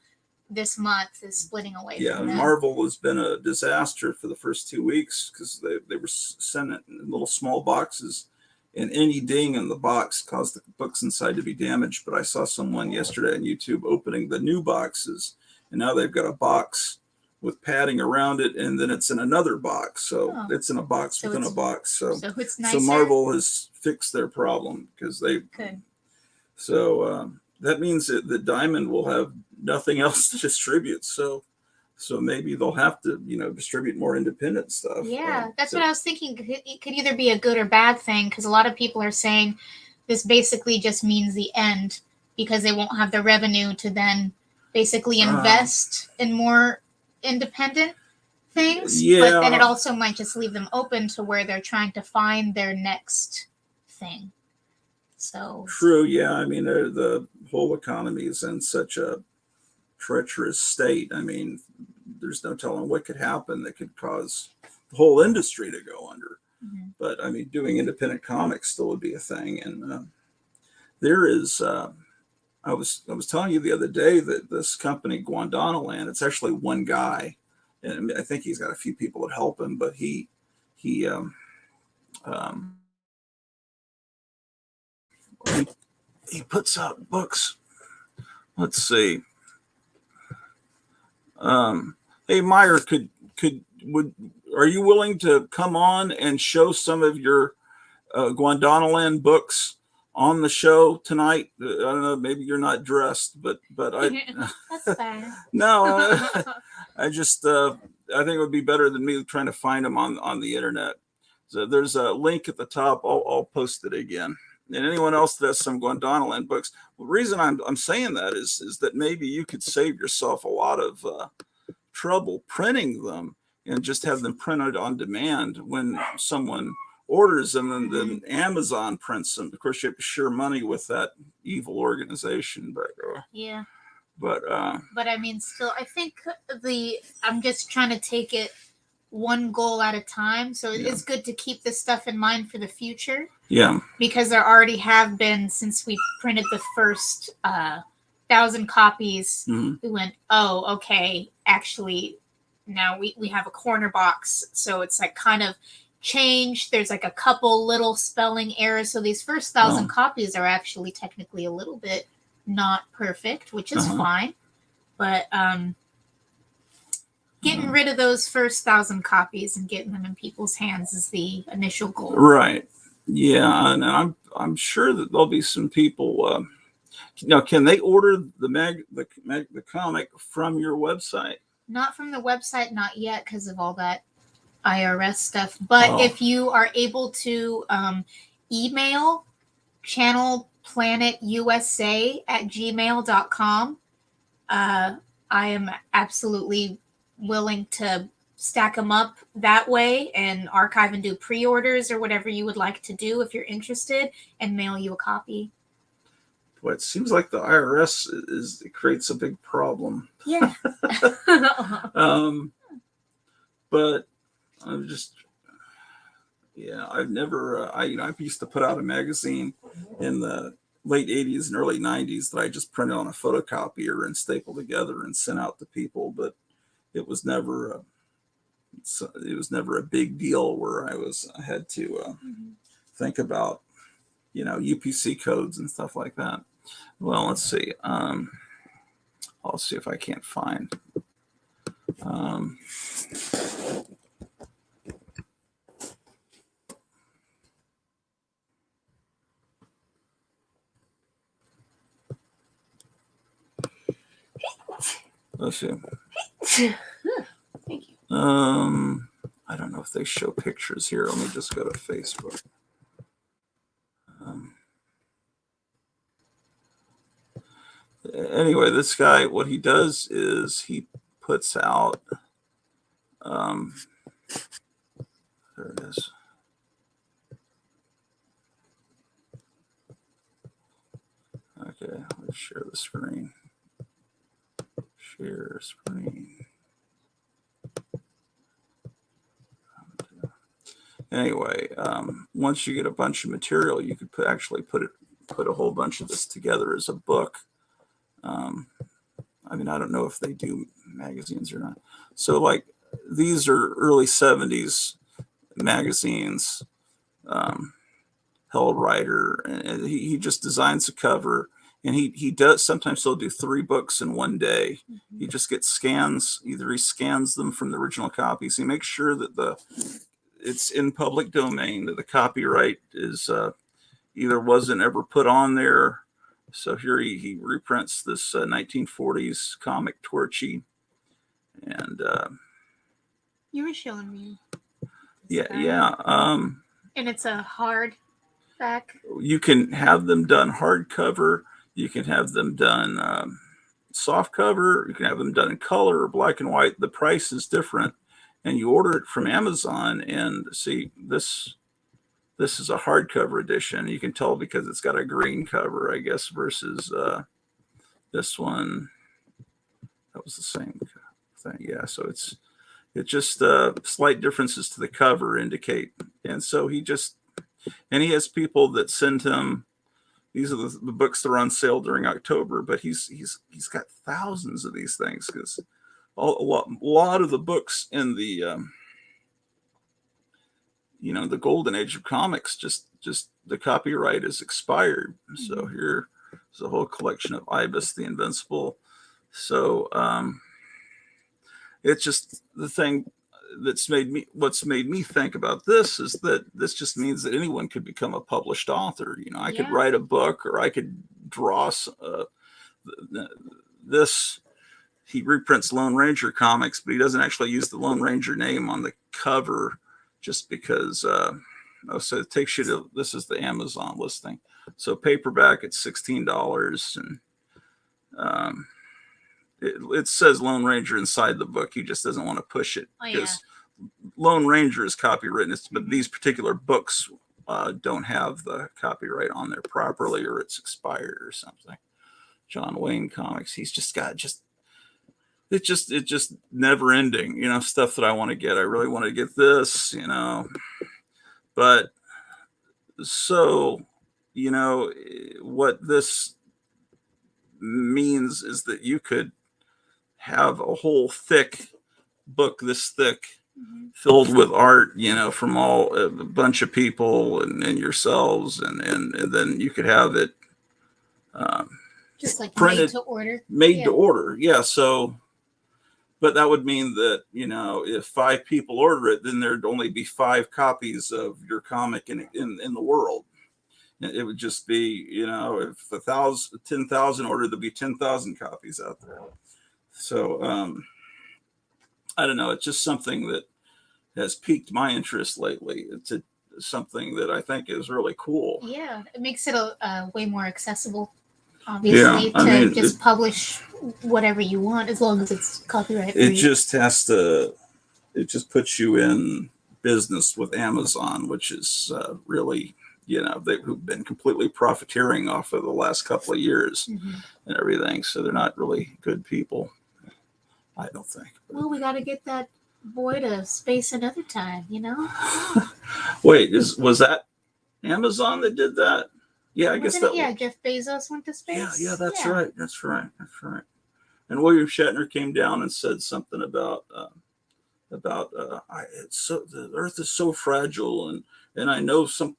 this month is splitting away. Yeah, from them. Marvel has been a disaster for the first 2 weeks because they were sending it in little small boxes, and any ding in the box caused the books inside to be damaged. But I saw someone yesterday on YouTube opening the new boxes, and now they've got a box with padding around it, and then it's in another box. So it's in a box within a box. So it's nicer. So Marvel has fixed their problem because they Good. So that means that Diamond will have nothing else to distribute. So maybe they'll have to, distribute more independent stuff. Yeah, that's what I was thinking. It could either be a good or bad thing, because a lot of people are saying this basically just means the end, because they won't have the revenue to then basically invest in more independent things. Yeah. But then it also might just leave them open to where they're trying to find their next thing. So true. Yeah. I mean, the whole economy is in such a treacherous state. I mean, there's no telling what could happen that could cause the whole industry to go under. But I mean, doing independent comics still would be a thing. And there is, I was telling you the other day that this company Guandanaland, it's actually one guy, and I think he's got a few people that help him, but he puts out books. Let's see. Hey Meyer, are you willing to come on and show some of your Guandanaland books on the show tonight? I don't know, maybe you're not dressed, but I that's fine. No, I just I think it would be better than me trying to find them on the internet. So there's a link at the top. I'll post it again. And anyone else that has some Guandanaland books, the reason I'm saying that is that maybe you could save yourself a lot of trouble printing them and just have them printed on demand when someone orders them, and then Amazon prints them. Of course, you have to share money with that evil organization, but yeah. But I mean, still, I think I'm just trying to take it one goal at a time. So it's good to keep this stuff in mind for the future. Yeah. Because there already have been, since we printed the first 1,000 copies, we went, oh, okay, actually, now we have a corner box. So it's like kind of changed. There's like a couple little spelling errors. So these first 1,000 copies are actually technically a little bit not perfect, which is fine. But getting rid of those first 1,000 copies and getting them in people's hands is the initial goal. Right. Yeah, and I'm sure that there'll be some people. Now, can they order the comic from your website? Not from the website, not yet, because of all that IRS stuff. But if you are able to email channelplanetusa@gmail.com, I am absolutely willing to stack them up that way and archive and do pre-orders or whatever you would like to do if you're interested, and mail you a copy. Boy, it seems like the IRS it creates a big problem. Yeah. But I'm just, yeah, I've never, I used to put out a magazine in the late 80s and early 90s that I just printed on a photocopier and stapled together and sent out to people, but it was never a big deal where I had to think about, UPC codes and stuff like that. Well, let's see. I'll see if I can't find. Let's see. Thank you. I don't know if they show pictures here. Let me just go to Facebook. Anyway, this guy, what he does is he puts out, there it is. Okay, let's share the screen. Share screen. Anyway, once you get a bunch of material, you could actually put a whole bunch of this together as a book. I mean, I don't know if they do magazines or not. So, like, these are early 70s magazines. Held Writer, and he just designs a cover, and he does sometimes he'll do 3 books in one day. He just gets scans. Either he scans them from the original copies. He makes sure that it's in public domain, that the copyright is either wasn't ever put on there. So here he reprints this 1940s comic Torchy, and You were showing me. yeah. And it's a hard back. You can have them done hardcover. You can have them done soft cover. You can have them done in color or black and white. The price is different, and you order it from Amazon. And see, this is a hardcover edition. You can tell because it's got a green cover, I guess, versus this one. That was the same thing. Yeah, so it's just slight differences to the cover indicate. And so he has people that send him. These are the books that are on sale during October, but he's got thousands of these things because a lot of the books in the the golden age of comics just the copyright is expired. So here's a whole collection of Ibis the Invincible. So it's just the thing what's made me think about this is that this just means that anyone could become a published author. I could write a book, or I could draw this. He reprints Lone Ranger comics, but he doesn't actually use the Lone Ranger name on the cover just because so it takes you to, this is the Amazon listing. So paperback it's $16, and it says Lone Ranger inside the book. He just doesn't want to push it because Lone Ranger is copywritten, but these particular books don't have the copyright on there properly, or it's expired or something. John Wayne comics. He's just got it's just never ending, stuff that I want to get. I really want to get this, but so, what this means is that you could have a whole thick book this thick filled with art, from a bunch of people and yourselves, and then you could have it just like printed, made to order. Yeah. So, but that would mean that, if 5 people order it, then there'd only be 5 copies of your comic in the world. It would just be, if 10,000 ordered, there'd be 10,000 copies out there. So, I don't know. It's just something that has piqued my interest lately. It's something that I think is really cool. Yeah, it makes it a way more accessible, obviously, to just publish whatever you want as long as it's copyright free. It just has to it just puts you in business with Amazon, which is really, they've been completely profiteering off of the last couple of years and everything. So they're not really good people, I don't think. Well, we got to get that boy to space another time, Wait, was that Amazon that did that? Yeah, I guess that. Yeah, Jeff Bezos went to space. Yeah, that's right. That's right. And William Shatner came down and said something about the Earth is so fragile, and I know some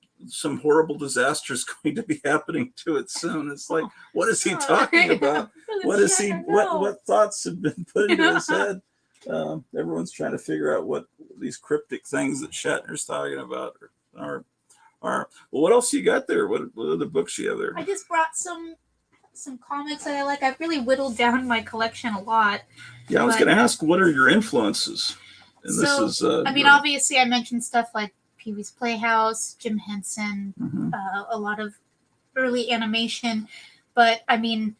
horrible disaster is going to be happening to it soon. It's like, what is he talking about? What is he? What thoughts have been put into his head? Everyone's trying to figure out what these cryptic things that Shatner's talking about are. Well, what else you got there? What other books you have there? I just brought some comics that I like. I've really whittled down my collection a lot. Yeah, I was going to ask, what are your influences? And so, this is. Obviously, I mentioned stuff like Pee-wee's Playhouse, Jim Henson, a lot of early animation. But I mean,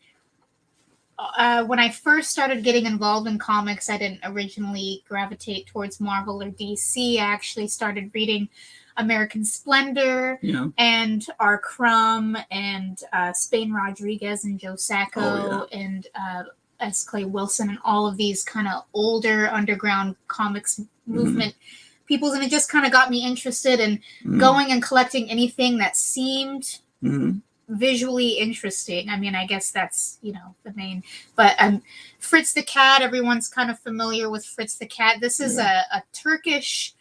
when I first started getting involved in comics, I didn't originally gravitate towards Marvel or DC. I actually started reading American Splendor and R. Crumb and Spain Rodriguez and Joe Sacco and S. Clay Wilson and all of these kind of older underground comics movement people. And it just kind of got me interested in going and collecting anything that seemed visually interesting. I mean, I guess that's, the main. But Fritz the Cat, everyone's kind of familiar with Fritz the Cat. This is a Turkish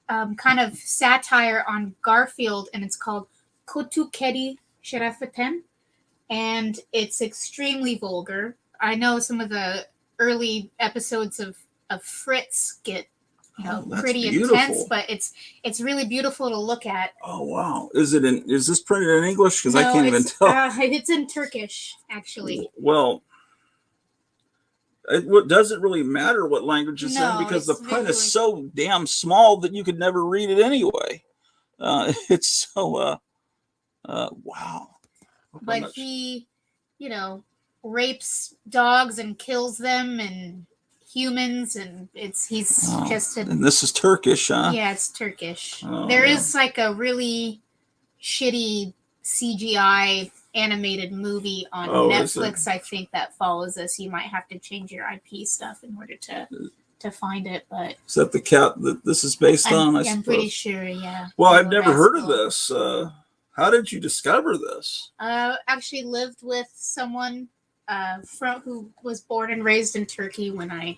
kind of satire on Garfield, and it's called Kutu Kedi Şerafettin, and it's extremely vulgar. I know some of the early episodes of Fritz get pretty beautiful. intense, but it's really beautiful to look at. Oh wow! Is this printed in English? Because I can't even tell. It's in Turkish, actually. Well, does it really matter what language it's in? Because the print is so damn small that you could never read it anyway. It's so wow. But he, rapes dogs and kills them and humans, and and this is Turkish, huh? Yeah, it's Turkish. There is like a really shitty CGI animated movie on Netflix, I think, that follows this. You might have to change your IP stuff in order to find it, but is that the cat that this is based on? I'm pretty sure, yeah. Well, I've never heard of this. How did you discover this? Actually lived with someone who was born and raised in Turkey when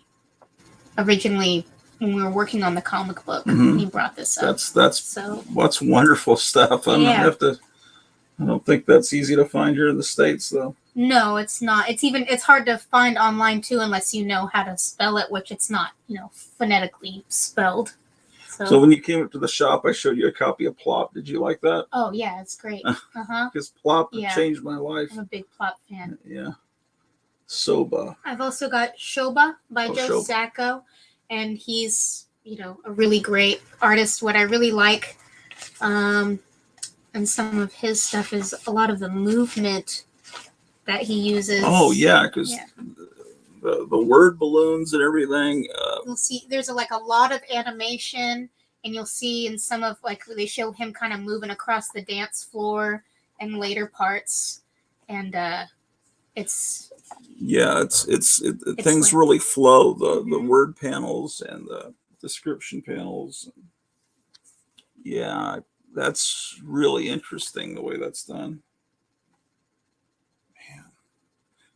we were working on the comic book. He brought this up. That's wonderful stuff. I don't think that's easy to find here in the States, though. No, it's not. It's hard to find online too, unless you know how to spell it, which it's not, phonetically spelled. So when you came up to the shop, I showed you a copy of Plop. Did you like that? Oh yeah, it's great. Because Plop changed my life. I'm a big Plop fan. Yeah. Soba. I've also got Shoba by Joe Sacco, and he's, a really great artist. What I really like, and some of his stuff is a lot of the movement that he uses. Oh yeah, because the word balloons and everything. You'll see there's a lot of animation, and you'll see in some of they show him kind of moving across the dance floor in later parts, and it's things really flow. The word panels and the description panels. Yeah, that's really interesting the way that's done. Man,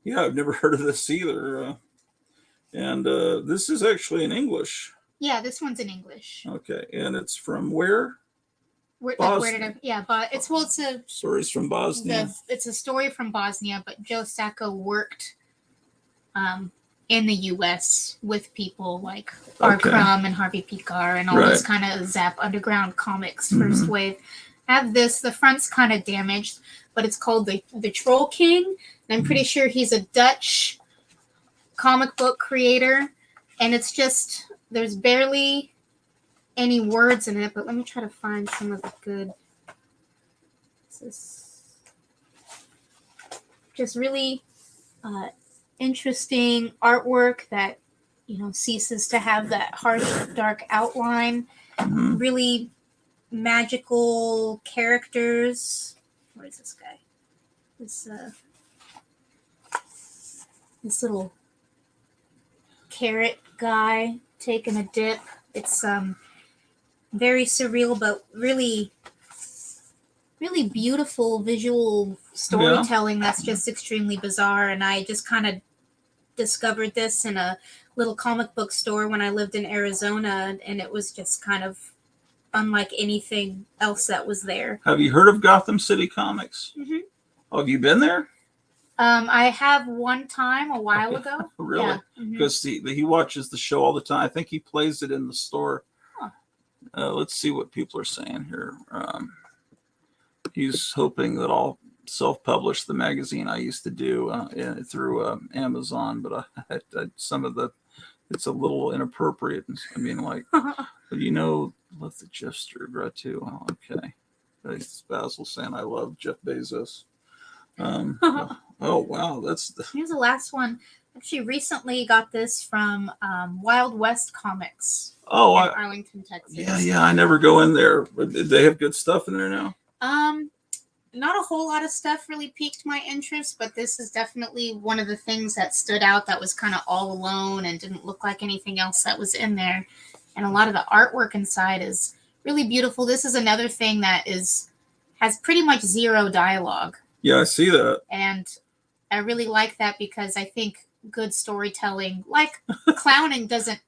yeah, I've never heard of this either. And this is actually in English. Yeah, this one's in English. Okay, and it's from where? But it's a stories from Bosnia. It's a story from Bosnia, but Joe Sacco worked in the U.S. with people like R. Crumb and Harvey P. Carr and all those kind of Zap underground comics, first wave. I have this. The front's kind of damaged, but it's called the Troll King. And I'm pretty sure he's a Dutch comic book creator, and it's just there's barely any words in it, but let me try to find some of the good. This is just really interesting artwork that ceases to have that harsh, dark outline. Mhm. Really magical characters. Where is this guy? This little carrot guy taking a dip. It's very surreal, but really, really beautiful visual storytelling that's just extremely bizarre. And I just kind of discovered this in a little comic book store when I lived in Arizona, and it was just kind of unlike anything else that was there. Have you heard of Gotham City Comics? Mm-hmm. Oh, have you been there? I have one time a while ago. Really? Yeah. Mm-hmm. Because he watches the show all the time. I think he plays it in the store. Huh. Let's see what people are saying here. He's hoping that I'll self-publish the magazine I used to do through Amazon, but some of the it's a little inappropriate. I mean, like, but love the gesture gratu. Oh, okay. Basil saying I love Jeff Bezos. Oh wow, Here's the last one. Actually, recently got this from Wild West Comics in Arlington, Texas. Yeah. I never go in there. Did they have good stuff in there now? Not a whole lot of stuff really piqued my interest, but this is definitely one of the things that stood out that was kind of all alone and didn't look like anything else that was in there. And a lot of the artwork inside is really beautiful. This is another thing that has pretty much zero dialogue. Yeah, I see that. And I really like that because I think good storytelling, like clowning, doesn't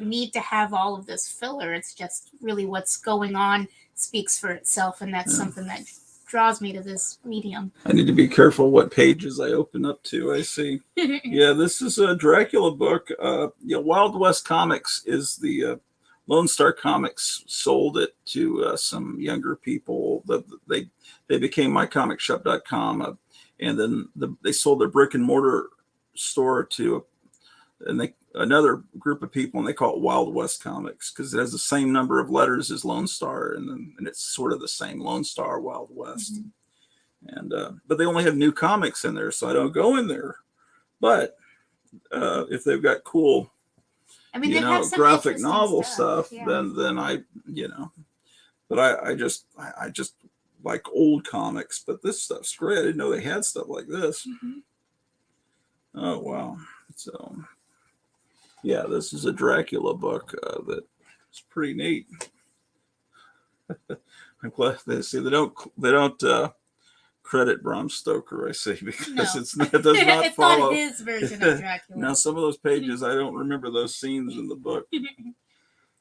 need to have all of this filler. It's just really what's going on speaks for itself, and that's something that draws me to this medium. I need to be careful what pages I open up to. I see. Yeah, this is a Dracula book. Wild West Comics is the Lone Star Comics sold it to some younger people. They became mycomicshop.com, and then they sold their brick and mortar store to another group of people, and they call it Wild West Comics because it has the same number of letters as Lone Star, and it's sort of the same Lone Star Wild West. Mm-hmm. And but they only have new comics in there, so I don't go in there. But if they've got cool, they have some graphic novel stuff, yeah. then I, but I just like old comics. But this stuff's great. I didn't know they had stuff like this. Mm-hmm. Oh wow! So. Yeah, this is a Dracula book that's pretty neat. I'm glad they don't credit Bram Stoker. I see because it does not it's follow not his version of Dracula. Now some of those pages I don't remember those scenes in the book.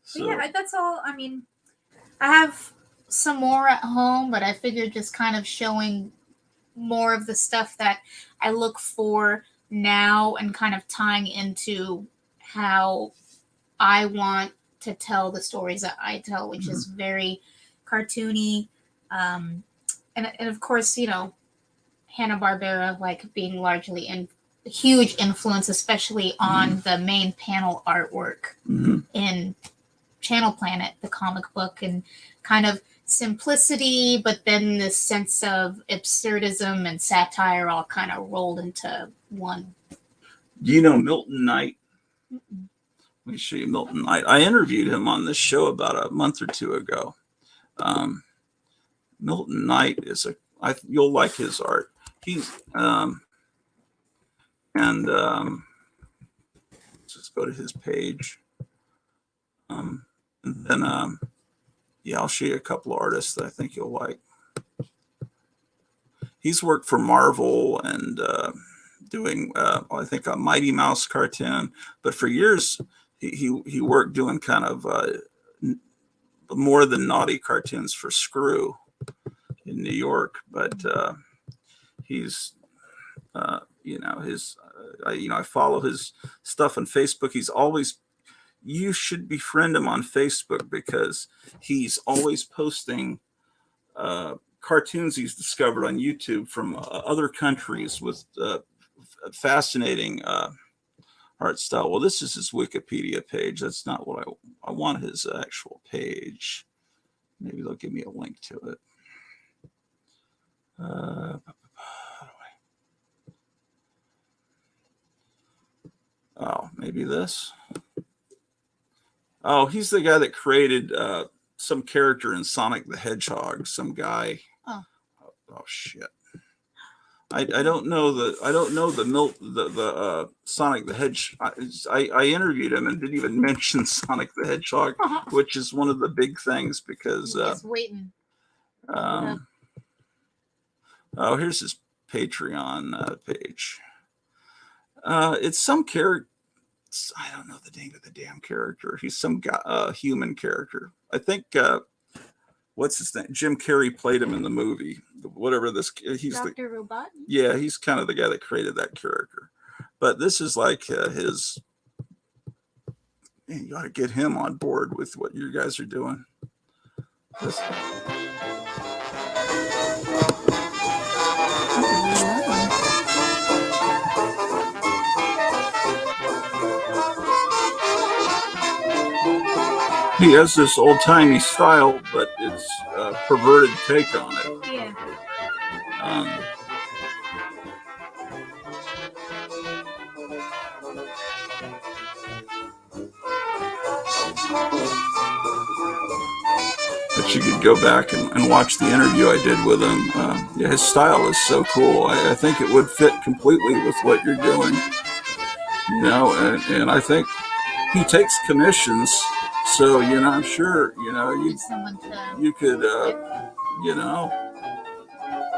So yeah, that's all. I mean, I have some more at home, but I figured just kind of showing more of the stuff that I look for now and kind of tying into how I want to tell the stories that I tell, which is very cartoony. And of course, Hanna-Barbera, like being largely a huge influence, especially on the main panel artwork in Channel Planet, the comic book, and kind of simplicity, but then this sense of absurdism and satire all kind of rolled into one. Do you know Milton Knight? Mm-mm. Let me show you Milton Knight. I interviewed him on this show about a month or two ago. Milton Knight you'll like his art. He's let's just go to his page. And then I'll show you a couple of artists that I think you'll like. He's worked for Marvel and doing I think a Mighty Mouse cartoon, but for years he worked doing kind of more than naughty cartoons for Screw in New York. But he's I follow his stuff on Facebook. You should befriend him on Facebook because he's always posting cartoons he's discovered on YouTube from other countries with fascinating art style. Well, this is his Wikipedia page. That's not what I want his actual page. Maybe they'll give me a link to it. Oh, maybe this. Oh, he's the guy that created some character in Sonic the Hedgehog. Some guy. Oh. Oh shit. I don't know the Sonic the Hedgehog. I interviewed him and didn't even mention Sonic the Hedgehog, which is one of the big things because Just waiting. oh, here's his Patreon page. It's some character. I don't know the name of the damn character. He's some guy, human character. I think what's his name? Jim Carrey played him in the movie. Whatever this, he's Dr. Robot. Yeah, he's kind of the guy that created that character. But this is like his. Man, you ought to get him on board with what you guys are doing. This, he has this old timey style, but it's a perverted take on it. Yeah. But you could go back and watch the interview I did with him. Yeah, his style is so cool. I think it would fit completely with what you're doing. You know, and I think he takes commissions. So, you know, I'm sure, you know, you could, you know,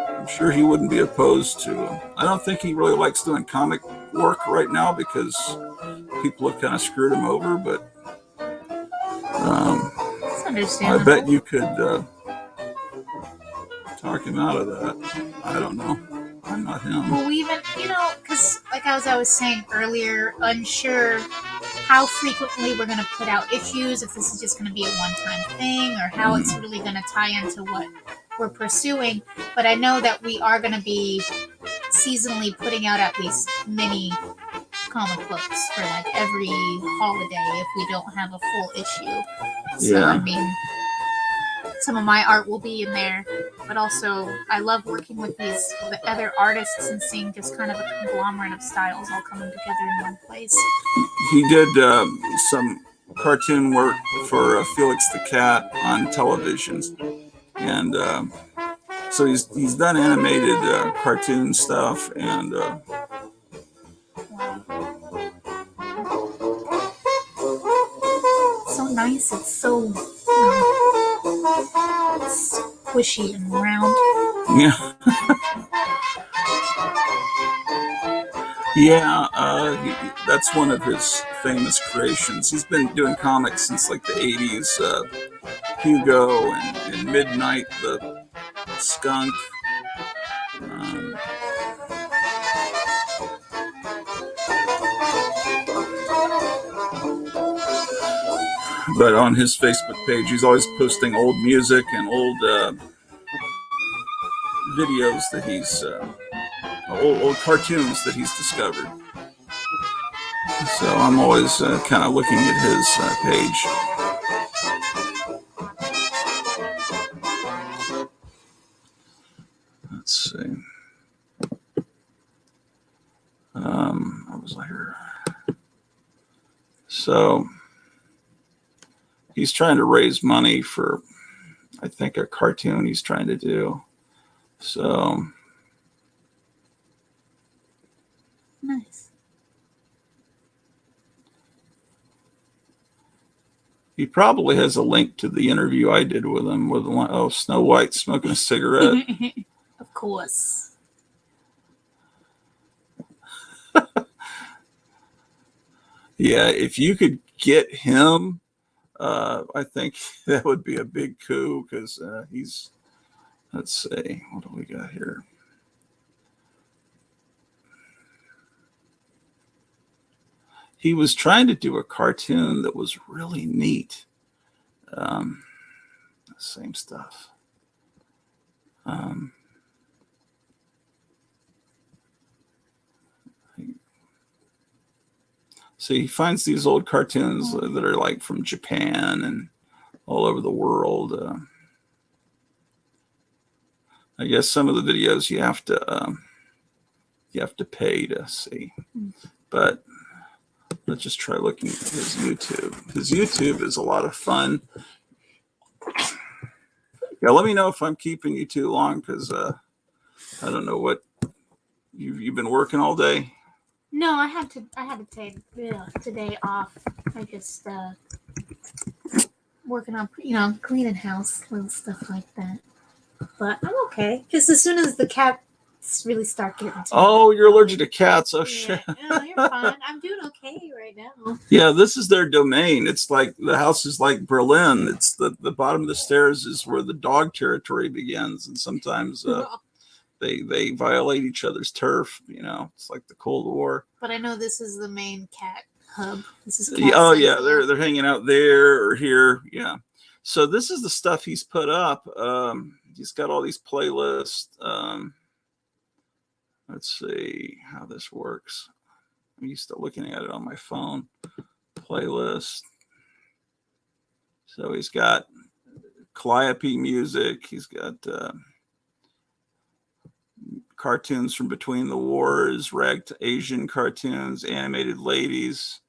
I'm sure he wouldn't be opposed to. I don't think he really likes doing comic work right now because people have kind of screwed him over, but I bet you could talk him out of that. I don't know. I'm not him. Well, we even, you know, because like as I was saying earlier, unsure how frequently we're going to put out issues, if this is just going to be a one-time thing, or how it's really going to tie into what we're pursuing. But I know that we are going to be seasonally putting out at least mini comic books for like every holiday if we don't have a full issue. So, I mean, some of my art will be in there, but also I love working with the other artists and seeing just kind of a conglomerate of styles all coming together in one place. He did some cartoon work for Felix the Cat on television, and so he's done animated cartoon stuff and. So nice. It's so squishy and round. Yeah. Yeah, that's one of his famous creations. He's been doing comics since like the 80s. Hugo and Midnight the Skunk. But on his Facebook page, he's always posting old music and old videos that he's old cartoons that he's discovered. So I'm always kind of looking at his page. Let's see. What was I here? So he's trying to raise money for, I think, a cartoon he's trying to do. So nice. He probably has a link to the interview I did with him with Snow White smoking a cigarette. Of course. Yeah, if you could get him, I think that would be a big coup because he's, let's see, what do we got here? He was trying to do a cartoon that was really neat. Same stuff. So he finds these old cartoons that are like from Japan and all over the world. I guess some of the videos you have to pay to see, but let's just try looking at his YouTube. His YouTube is a lot of fun. Yeah, let me know if I'm keeping you too long, because I don't know what you've been working all day. No, I had to take today off. I just working on cleaning house, little stuff like that. But I'm okay. Just as soon as the cats really start getting to Oh, me. you're allergic to cats. Oh, Yeah. shit. No, you're fine. I'm doing okay right now. Yeah, this is their domain. It's like the house is like Berlin. It's the bottom of the stairs is where the dog territory begins, and sometimes they violate each other's turf. It's like the Cold War. But I know this is the main cat hub. This is cat Oh central. yeah, they're hanging out there or here. Yeah. So this is the stuff he's put up. He's got all these playlists. Let's see how this works. I'm used to looking at it on my phone. Playlist. So he's got Calliope music. He's got cartoons from between the wars, ragged Asian cartoons, animated ladies.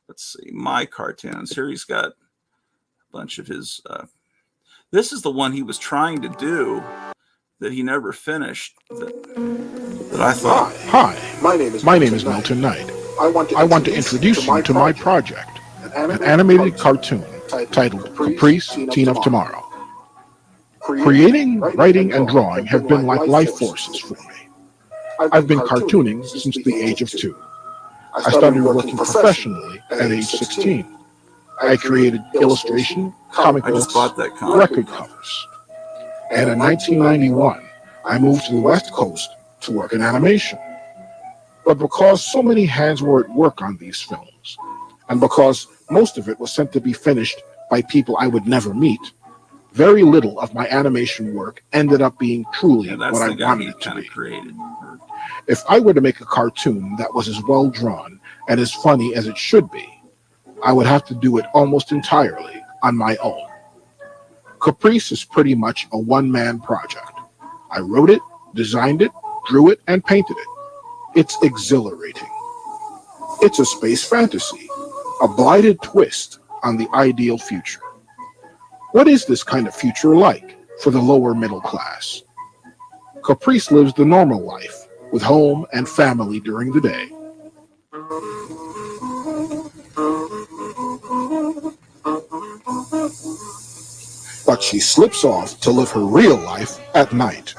Let's see, my cartoons. Here he's got a bunch of his. This is the one he was trying to do that he never finished. That I thought. Hi, my name is Milton Knight. I want to introduce you to my project, an animated cartoon titled Caprice, Teen of Tomorrow. Creating, writing, and drawing have been like life forces for me. I've been cartooning since the age of 2. I started working professionally at age 16. I created illustration, comic I just books, bought that comic. record covers. And in 1991, I moved to the West Coast to work in animation. But because so many hands were at work on these films, and because most of it was sent to be finished by people I would never meet, very little of my animation work ended up being truly Yeah, that's what I the guy wanted he it to kind be. of created. If I were to make a cartoon that was as well drawn and as funny as it should be, I would have to do it almost entirely on my own. Caprice is pretty much a one-man project. I wrote it, designed it, drew it, and painted it. It's exhilarating. It's a space fantasy, a blighted twist on the ideal future. What is this kind of future like for the lower middle class? Caprice lives the normal life, with home and family during the day. But she slips off to live her real life at night.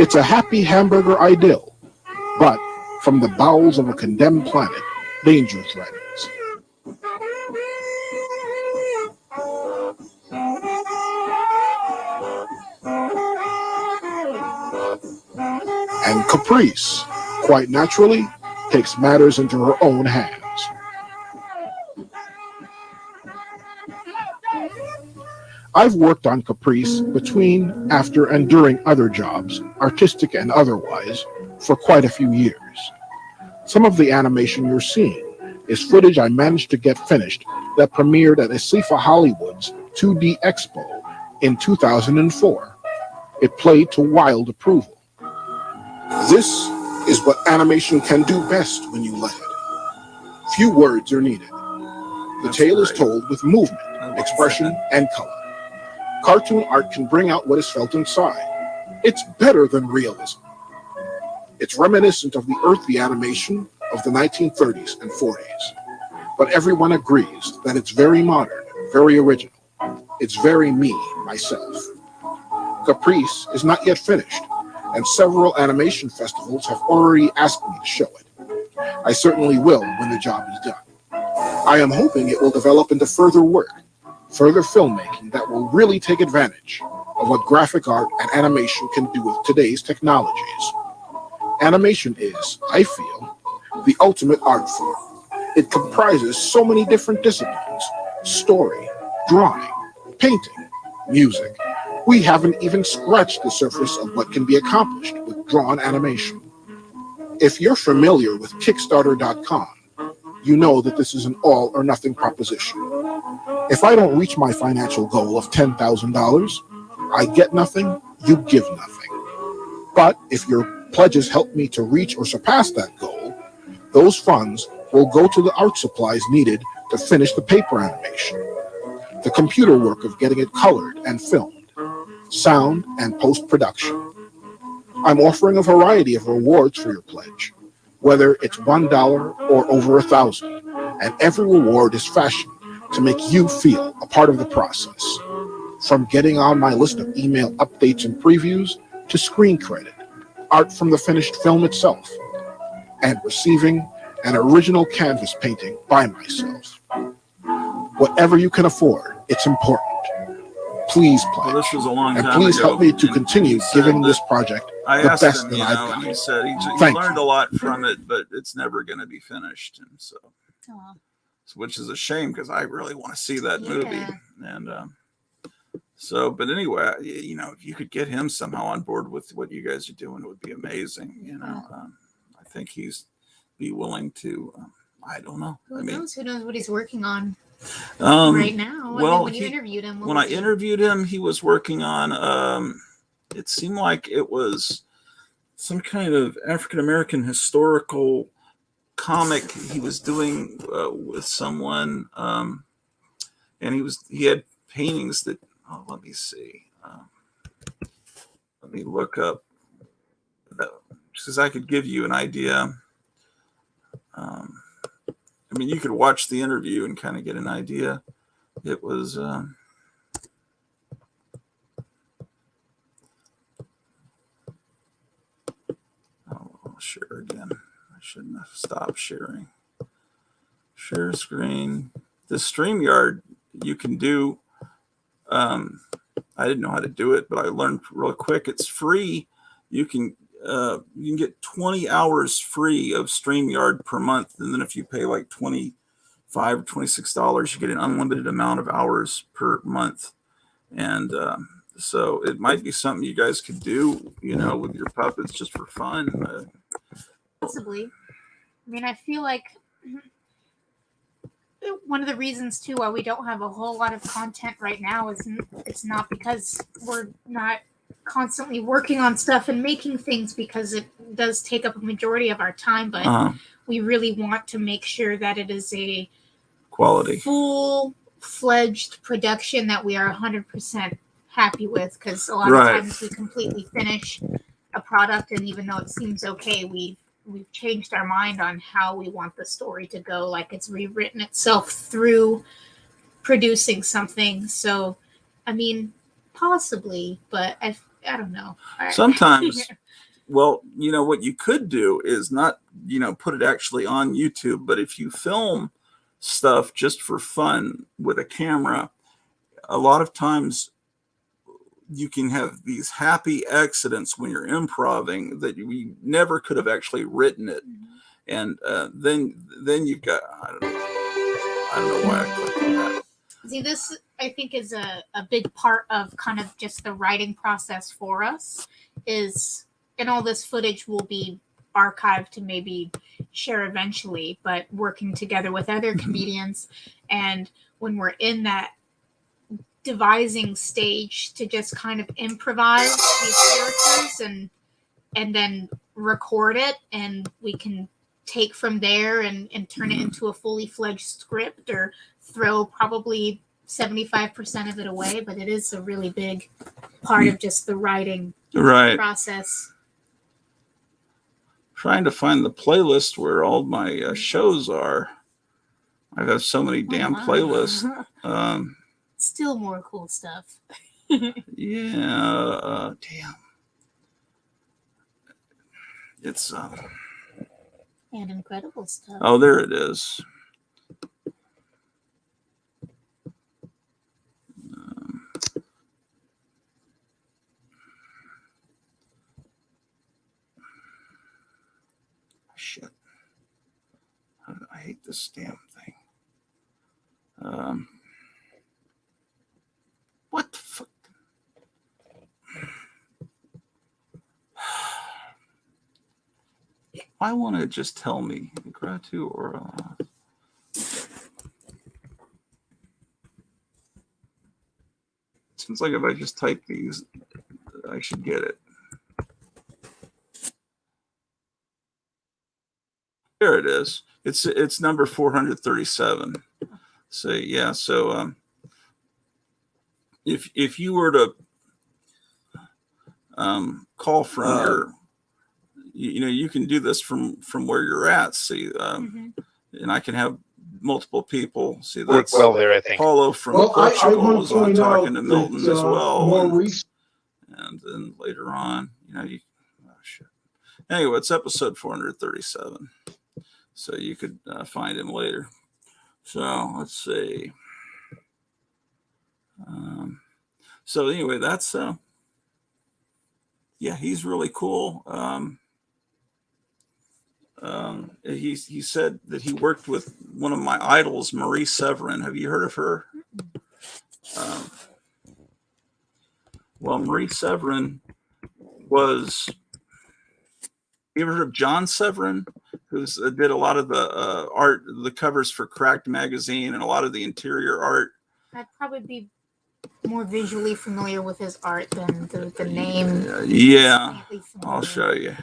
It's a happy hamburger idyll, but from the bowels of a condemned planet, danger threatens. And Caprice, quite naturally, takes matters into her own hands. I've worked on Caprice between, after, and during other jobs, artistic and otherwise, for quite a few years. Some of the animation you're seeing is footage I managed to get finished that premiered at Asifa Hollywood's 2D Expo in 2004. It played to wild approval. This is what animation can do best when you let it. Few words are needed. The tale is told with movement, expression, and color. Cartoon art can bring out what is felt inside. It's better than realism. It's reminiscent of the earthy animation of the 1930s and 40s. But everyone agrees that it's very modern, very original. It's very me, myself. Caprice is not yet finished, and several animation festivals have already asked me to show it. I certainly will when the job is done. I am hoping it will develop into further work, further filmmaking that will really take advantage of what graphic art and animation can do with today's technologies. Animation is, I feel, the ultimate art form. It comprises so many different disciplines: story, drawing, painting, music. We haven't even scratched the surface of what can be accomplished with drawn animation. If you're familiar with Kickstarter.com, you know that this is an all or nothing proposition. If I don't reach my financial goal of $10,000, I get nothing, you give nothing. But if your pledges help me to reach or surpass that goal, those funds will go to the art supplies needed to finish the paper animation, the computer work of getting it colored and filmed, sound and post-production. I'm offering a variety of rewards for your pledge, whether it's $1 or over 1,000, and every reward is fashioned to make you feel a part of the process. From getting on my list of email updates and previews to screen credit, art from the finished film itself, and receiving an original canvas painting by myself. Whatever you can afford, it's important. Please Well, pledge, this was a long and time please ago. help me to and continue he said giving that- this project I the asked best him, that you I've know, and he got. said he Thank learned you. a lot from it, but it's never going to be finished. And so, Aw. which is a shame because I really want to see that movie. Yeah. And so, but anyway, you know, if you could get him somehow on board with what you guys are doing, it would be amazing. You know, I think he's be willing to. I don't know. Who knows? Who knows what he's working on Um, right now? I well, mean, when you interviewed him, what when was I he- interviewed him, he was working on. It seemed like it was some kind of African American historical comic he was doing with someone, and he had paintings that. Oh, let me see. Let me look up because I could give you an idea. I mean, you could watch the interview and kind of get an idea. It was. I'll share again. I shouldn't have stopped sharing. Share screen. The StreamYard you can do. I didn't know how to do it, but I learned real quick. It's free. You can get 20 hours free of StreamYard per month, and then if you pay like $25 or $26, you get an unlimited amount of hours per month. And so it might be something you guys could do, you know, with your puppets just for fun. possibly? I mean, I feel like one of the reasons too why we don't have a whole lot of content right now is it's not because we're not constantly working on stuff and making things, because it does take up a majority of our time, but we really want to make sure that it is a Quality, full-fledged production that we are 100% happy with, because a lot Right. of times we completely finish a product and even though it seems okay, we've changed our mind on how we want the story to go, like it's rewritten itself through producing something. So I mean, possibly, but I don't know. Sometimes, well, you know, what you could do is not, you know, put it actually on YouTube, but if you film stuff just for fun with a camera, a lot of times you can have these happy accidents when you're improving that you never could have actually written it. And then you've got, I don't know why I clicked on that. See, this I think is a big part of kind of just the writing process for us is, and all this footage will be archived to maybe share eventually, but working together with other comedians. And when we're in that devising stage to just kind of improvise these characters and then record it, and we can take from there and turn it into a fully fledged script, or throw probably 75% of it away, but it is a really big part of just the writing process. Trying to find the playlist where all my shows are. I have so many damn playlists. Still more cool stuff. Yeah, damn. It's and incredible stuff. Oh, there it is. Shit. I hate this damn thing. What the fuck? Why won't it just tell me? Gratu or seems like if I just type these, I should get it. There it is. It's number 437. So yeah, so if you were to call from your, you can do this from where you're at. See, and I can have multiple people. See, that's well there, I think. Paulo from Portugal was on talking to Milton as well. And then later on, oh shit. Anyway, it's episode 437. So you could find him later. So let's see. So anyway, that's yeah, he's really cool. He said that he worked with one of my idols, Marie Severin. Have you heard of her? Well, Marie Severin was. You ever heard of John Severin, who did a lot of the art, the covers for Cracked magazine, and a lot of the interior art? I'd probably be more visually familiar with his art than the name. Yeah, I'll show you.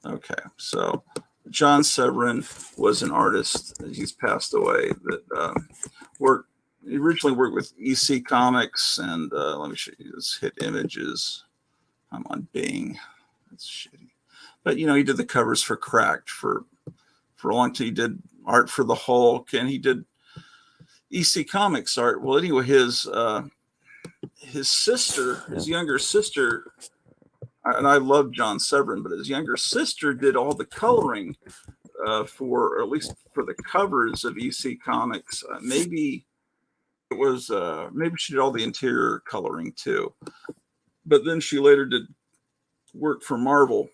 Okay, so John Severin was an artist. He's passed away. That he originally worked with EC Comics, and let me show you. Just hit images. I'm on Bing. That's shitty. But he did the covers for Cracked for a long time. He did art for the Hulk, and he did EC Comics art. Well, anyway, his sister, his younger sister, and I love John Severin, but his younger sister did all the coloring for, or at least for the covers of EC Comics. Maybe it was, maybe she did all the interior coloring too. But then she later did work for Marvel,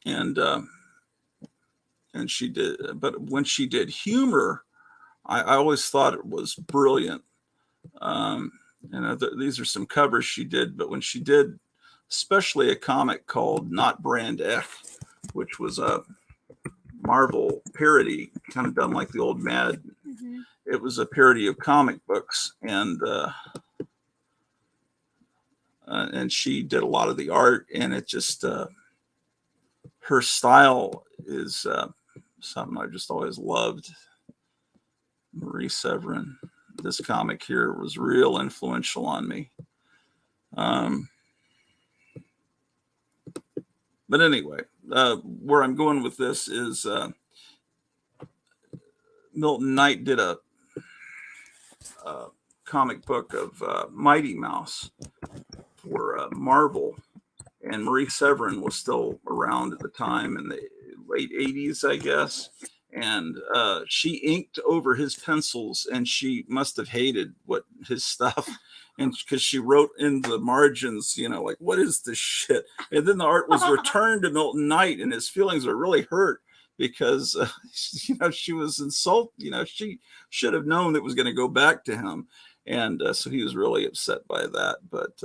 and she did. But when she did humor, I always thought it was brilliant. These are some covers she did, but when she did, especially a comic called Not Brand X, which was a Marvel parody, kind of done like the old Mad. It was a parody of comic books, and she did a lot of the art, and it just her style is something I just always loved. Marie Severin. This comic here was real influential on me. But anyway, where I'm going with this is Milton Knight did a comic book of Mighty Mouse for Marvel, and Marie Severin was still around at the time in the late 80s, I guess. And she inked over his pencils, and she must have hated his stuff. And because she wrote in the margins, like, what is this shit? And then the art was returned to Milton Knight, and his feelings were really hurt because, she was insulted. She should have known it was going to go back to him. And so he was really upset by that. But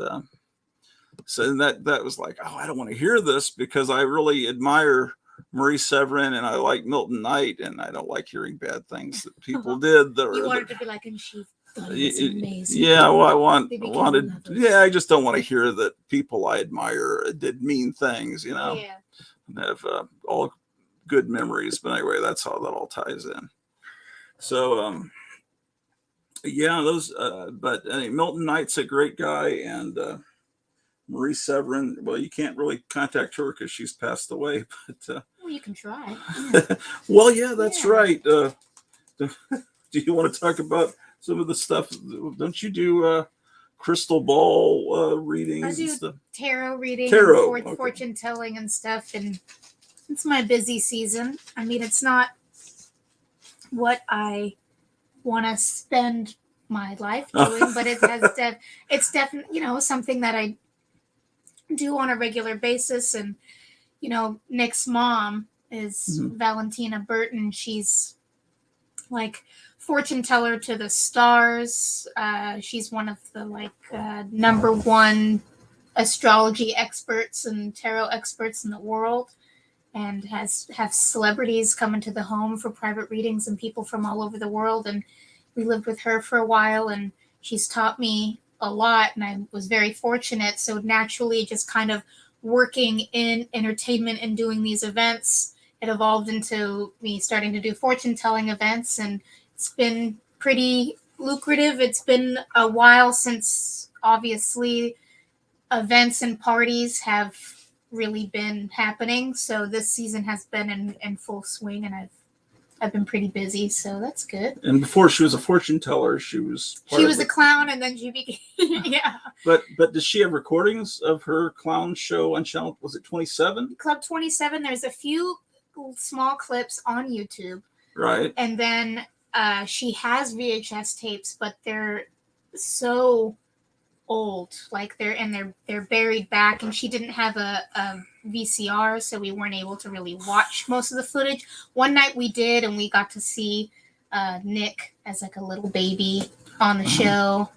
so that was like, oh, I don't want to hear this because I really admire Marie Severin and I like Milton Knight, and I don't like hearing bad things that people did. You wanted to be like, and she thought it was amazing. Yeah, well, I just don't want to hear that people I admire did mean things, Yeah. and have all good memories. But anyway, that's how that all ties in. So, yeah, those, but anyway, Milton Knight's a great guy, and Marie Severin, well, you can't really contact her because she's passed away, but well, you can try. Yeah. Well, yeah, that's right. Do you want to talk about some of the stuff? Don't you do crystal ball readings? I do and stuff? tarot reading, and fortune telling and stuff, and it's my busy season. I mean, it's not what I want to spend my life doing, but it has it's definitely something that I do on a regular basis. And Nick's mom is Valentina Burton. She's like fortune teller to the stars. She's one of the number one astrology experts and tarot experts in the world, and have celebrities come into the home for private readings and people from all over the world. And we lived with her for a while, and she's taught me a lot, and I was very fortunate. So naturally, just kind of working in entertainment and doing these events, it evolved into me starting to do fortune telling events, and it's been pretty lucrative. It's been a while since, obviously, events and parties have really been happening. So this season has been in full swing, and I've been pretty busy, so that's good. And before she was a fortune teller, she was A clown, and then she became yeah. But does she have recordings of her clown show on channel? Was it 27? Club 27. There's a few small clips on YouTube, Right. and then she has VHS tapes, but they're so old, like they're buried back, and she didn't have a VCR, so we weren't able to really watch most of the footage. One night we did, and we got to see Nick as like a little baby on the show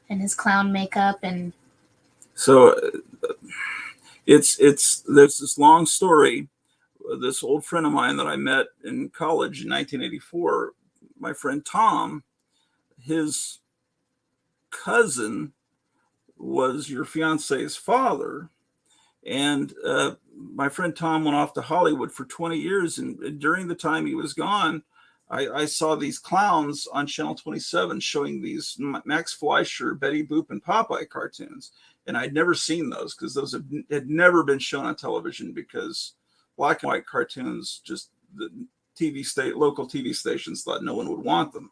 and his clown makeup. And so it's there's this long story. This old friend of mine that I met in college in 1984, my friend Tom, his cousin was your fiance's father. And my friend Tom went off to Hollywood for 20 years. And during the time he was gone, I saw these clowns on Channel 27 showing these Max Fleischer, Betty Boop, and Popeye cartoons. And I'd never seen those because those had never been shown on television, because black and white cartoons, just the local TV stations thought no one would want them,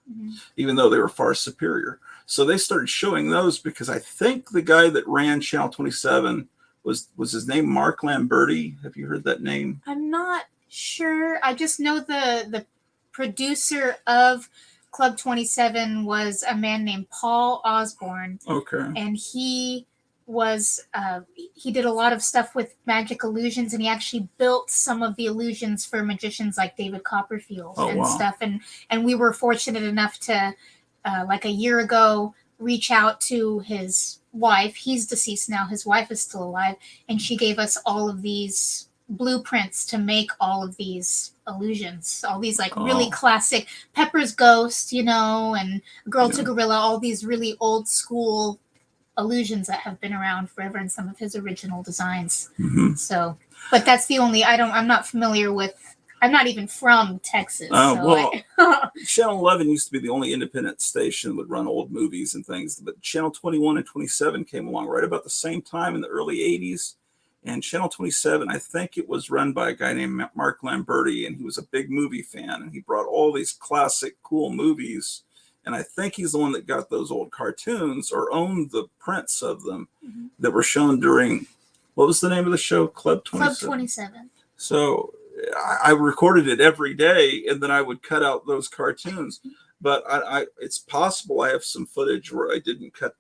even though they were far superior. So they started showing those, because I think the guy that ran Channel 27 was his name Mark Lamberti. Have you heard that name? I'm not sure. I just know the producer of Club 27 was a man named Paul Osborne. Okay. And he did a lot of stuff with magic illusions, and he actually built some of the illusions for magicians like David Copperfield stuff. And we were fortunate enough to, like a year ago, reach out to his wife. He's deceased now. His wife is still alive, and she gave us all of these blueprints to make all of these illusions, all these like really classic Pepper's Ghost, and Girl to Gorilla, all these really old school illusions that have been around forever in some of his original designs. So, but that's the only, I'm not familiar with, I'm not even from Texas. Channel 11 used to be the only independent station that would run old movies and things, but Channel 21 and 27 came along right about the same time in the early 80s. And Channel 27, I think it was run by a guy named Mark Lamberti, and he was a big movie fan, and he brought all these classic cool movies. And I think he's the one that got those old cartoons, or owned the prints of them, that were shown during, what was the name of the show? Club 27. Club 27. So I recorded it every day, and then I would cut out those cartoons. But it's possible I have some footage where I didn't cut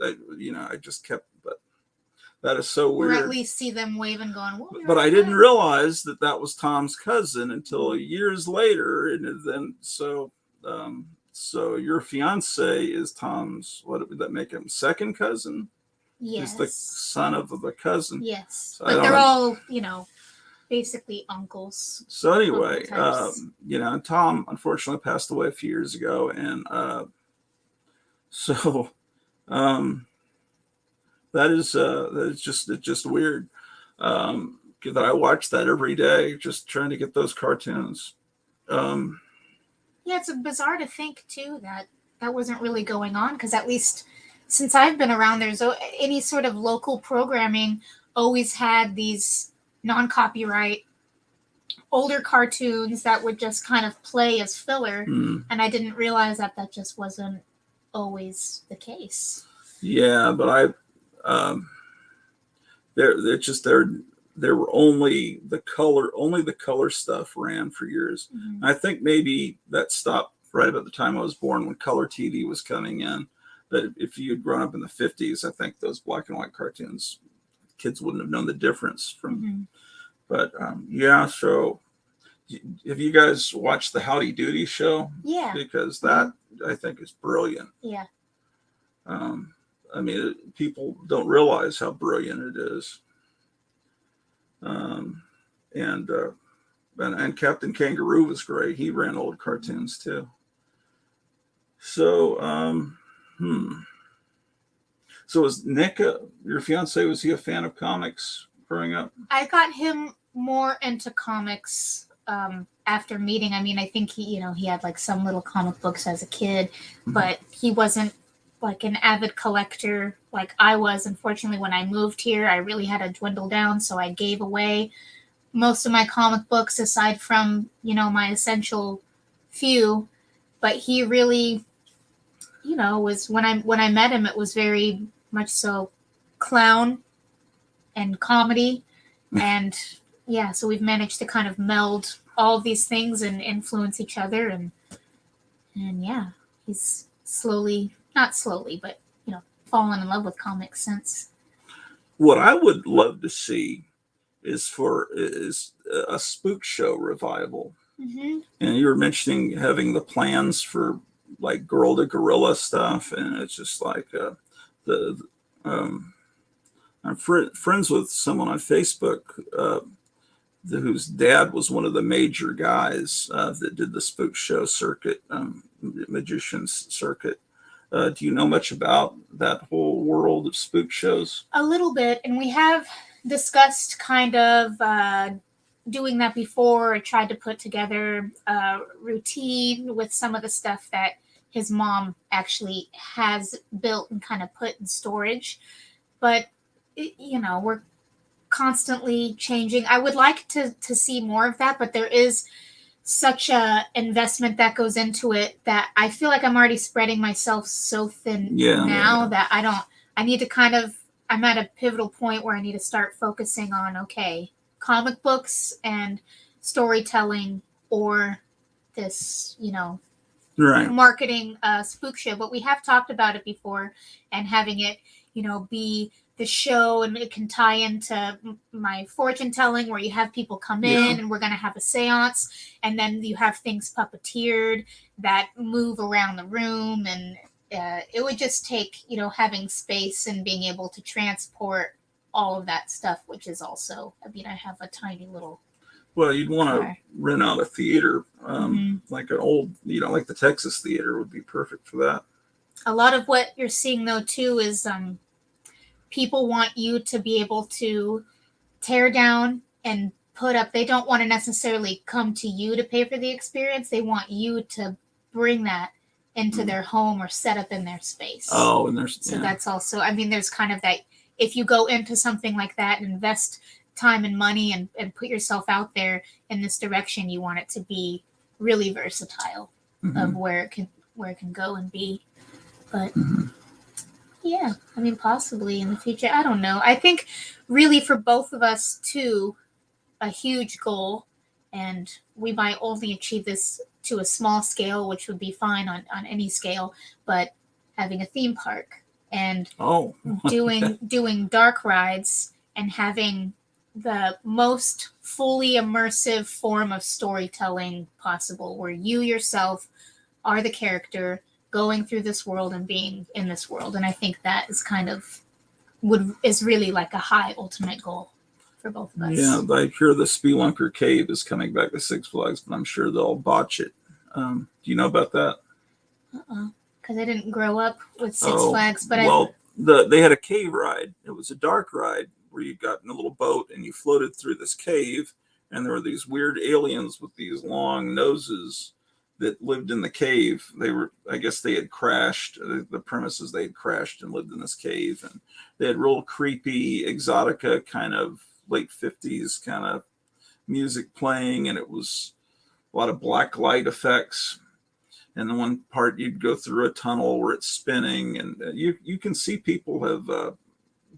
I just kept, but that is so weird. Or at least see them waving, going, "Whoa." But I didn't realize that was Tom's cousin until years later. And then, so your fiance is Tom's, what would that make him? Second cousin? Yes. He's the son of the cousin. Yes. So but they're all, basically uncles. So anyway, Tom unfortunately passed away a few years ago. And it's just weird that I watch that every day, just trying to get those cartoons. Yeah, it's bizarre to think too that wasn't really going on, because at least since I've been around, there's any sort of local programming always had these non-copyright older cartoons that would just kind of play as filler, and I didn't realize that just wasn't always the case. Yeah, but there were only the color stuff ran for years. I think maybe that stopped right about the time I was born, when color TV was coming in. But if you had grown up in the 50s, I think those black and white cartoons, kids wouldn't have known the difference from. But so have you guys watched the Howdy Doody show? Yeah. Because that I think is brilliant. Yeah. I mean, people don't realize how brilliant it is. And Captain Kangaroo was great. He ran old cartoons too. So, So was Nick, your fiance, was he a fan of comics growing up? I got him more into comics after meeting. I mean, I think he had like some little comic books as a kid, but he wasn't like an avid collector like I was. Unfortunately, when I moved here, I really had to dwindle down, so I gave away most of my comic books aside from, my essential few. But he really, was when I met him, it was very much so clown and comedy. And yeah, so we've managed to kind of meld all of these things and influence each other. And yeah, he's not slowly, but, fallen in love with comics since. What I would love to see is a spook show revival. Mm-hmm. And you were mentioning having the plans for like Girl to Gorilla stuff. And it's just like I'm friends with someone on Facebook whose dad was one of the major guys that did the spook show circuit, magicians circuit. Do you know much about that whole world of spook shows? A little bit, and we have discussed kind of doing that before. I tried to put together a routine with some of the stuff that his mom actually has built and kind of put in storage. But, we're constantly changing. I would like to see more of that, but there is such a investment that goes into it that I feel like I'm already spreading myself so thin that I need to I'm at a pivotal point where I need to start focusing on, okay, comic books and storytelling, or this, Right. marketing spook show. But we have talked about it before, and having it, be the show, and it can tie into my fortune telling, where you have people come in and we're going to have a seance, and then you have things puppeteered that move around the room. And it would just take, having space and being able to transport all of that stuff, which is also, I have a tiny little. Well, you'd want to rent out a theater, like an old, like the Texas Theater would be perfect for that. A lot of what you're seeing, though, too, is people want you to be able to tear down and put up. They don't want to necessarily come to you to pay for the experience. They want you to bring that into their home or set up in their space. Oh, and that's also, there's kind of that, if you go into something like that and invest time and money and put yourself out there in this direction, you want it to be really versatile of where it can go and be. But yeah, possibly in the future. I don't know. I think really for both of us too, a huge goal, and we might only achieve this to a small scale, which would be fine on any scale, but having a theme park and doing dark rides and having the most fully immersive form of storytelling possible, where you yourself are the character going through this world and being in this world. And I think that is is really like a high ultimate goal for both of us. Yeah, I hear the Spelunker Cave is coming back to Six Flags, but I'm sure they'll botch it. Do you know about that? Because I didn't grow up with Six Flags, but they had a cave ride. It was a dark ride where you got in a little boat and you floated through this cave, and there were these weird aliens with these long noses that lived in the cave. I guess they had crashed. The premises, they had crashed and lived in this cave, and they had real creepy exotica kind of late 50s kind of music playing, and it was a lot of black light effects. And the one part, you'd go through a tunnel where it's spinning, and you can see people have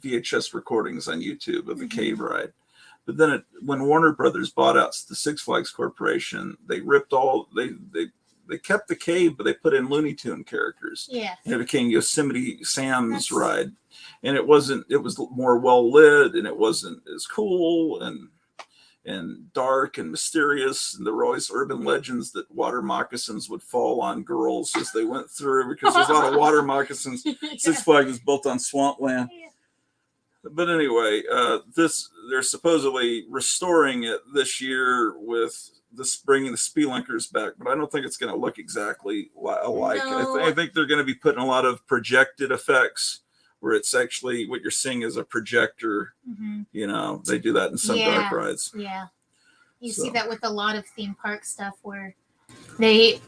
VHS recordings on YouTube of the cave ride. But then when Warner Brothers bought out the Six Flags Corporation, they ripped they kept the cave, but they put in Looney Tune characters. Yeah. And it became Yosemite Sam's ride. And it was more well lit, and it wasn't as cool. And and dark and mysterious. And there were always urban legends that water moccasins would fall on girls as they went through because there's a lot of water moccasins. Six Flags is built on swampland. But anyway, they're supposedly restoring it this year with this bringing the spelunkers back, but I don't think it's going to look exactly alike. No. I think they're going to be putting a lot of projected effects where it's actually what you're seeing is a projector. You know, they do that in some dark rides. Yeah. You see that with a lot of theme park stuff where they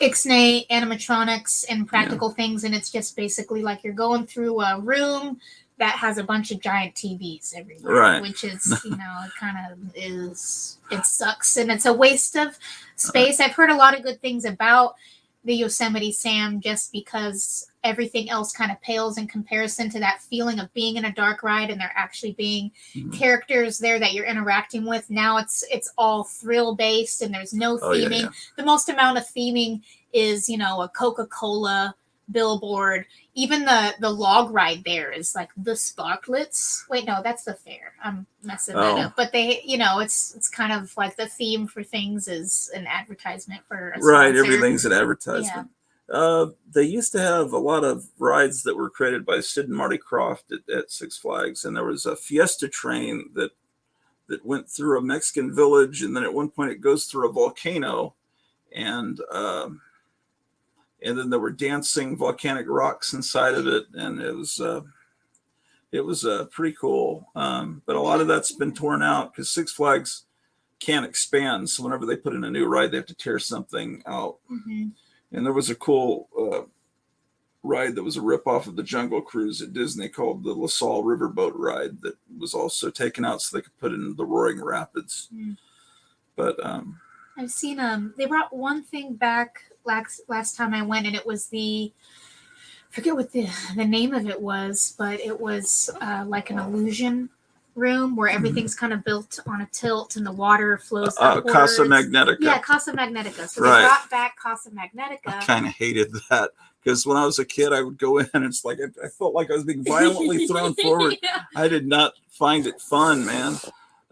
ixnay animatronics and practical things, and it's just basically like you're going through a room that has a bunch of giant TVs everywhere, Right. which is, you know, it kind of is, it sucks and it's a waste of space. I've heard a lot of good things about the Yosemite Sam just because everything else kind of pales in comparison to that feeling of being in a dark ride and there actually being characters there that you're interacting with. Now it's all thrill based and there's no theming. The most amount of theming is, you know, a Coca-Cola billboard. Even the log ride there is like the Sparklets. Wait, no, that's the fair. I'm messing that up. But they, you know, it's kind of like the theme for things is an advertisement for a right. sponsor. Everything's an advertisement. They used to have a lot of rides that were created by Sid and Marty Krofft at Six Flags, and there was a Fiesta train that went through a Mexican village, and then at one point it goes through a volcano, and then there were dancing volcanic rocks inside of it, and it was pretty cool. But a lot of that's been torn out because Six Flags can't expand, so whenever they put in a new ride, they have to tear something out. And there was a cool ride that was a ripoff of the Jungle Cruise at Disney called the La Salle Riverboat Ride that was also taken out so they could put it in the Roaring Rapids. But I've seen they brought one thing back last time I went, and it was I forget what the name of it was, but it was like an illusion room where everything's kind of built on a tilt and the water flows upwards. Casa Magnetica. Yeah, Casa Magnetica. So Right. they brought back Casa Magnetica. I kind of hated that because when I was a kid, I would go in and it's like I felt like I was being violently thrown forward. I did not find it fun, man.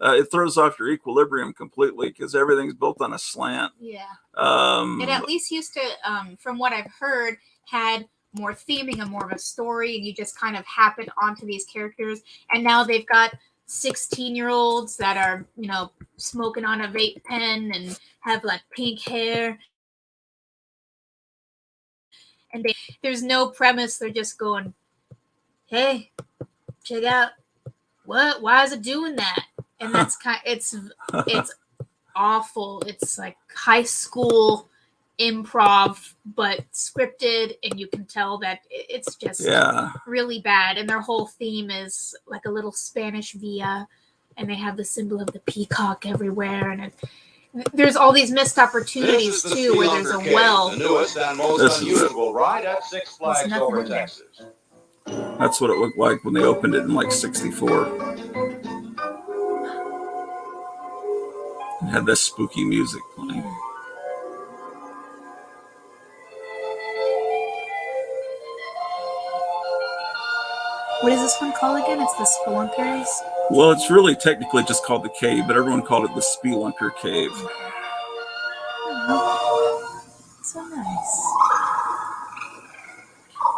It throws off your equilibrium completely because everything's built on a slant. Yeah. Um, It at least used to, from what I've heard, had more theming and more of a story, and you just kind of happened onto these characters. And now they've got 16-year-olds that are, you know, smoking on a vape pen and have like pink hair. And there's no premise. They're just going, hey, check out what? Why is it doing that? And that's it's awful. It's like high school improv, but scripted, and you can tell that it's just really bad. And their whole theme is like a little Spanish villa, and they have the symbol of the peacock everywhere, and there's all these missed opportunities too, where there's a well. The newest and most unusual ride at Six Flags over Texas. That's what it looked like when they opened it in like '64. It had this spooky music playing. What is this one called again? It's the Spelunkers? Well, it's really technically just called the cave, but everyone called it the Spelunker Cave. So nice.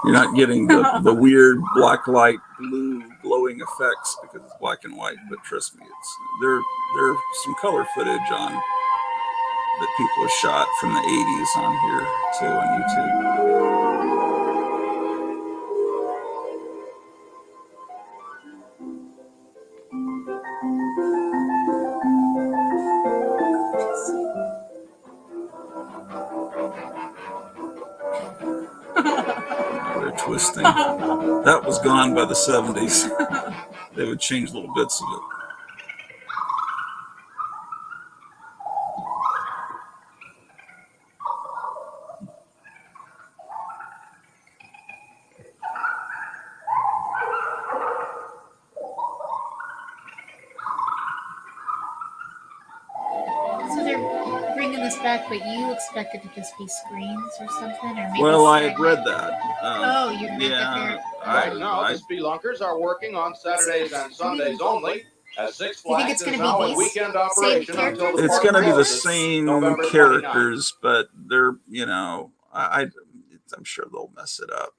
You're not getting the weird black light, blue glowing effects because it's black and white. But trust me, there's some color footage on that people have shot from the '80s on here too on YouTube. Twisting. That was gone by the 70s. They would change little bits of it. So they're bringing this back, but you expect it to just be screens or something? Or maybe Well, I had read that. Oh, you meant that Right now, the Spelunkers are working on Saturdays and Sundays only, At Six Do you think it's Flags gonna is be now in these weekend same operation until characters? the It's Or going to be the reference? same November 29th. characters, but they're, you know, I'm sure they'll mess it up.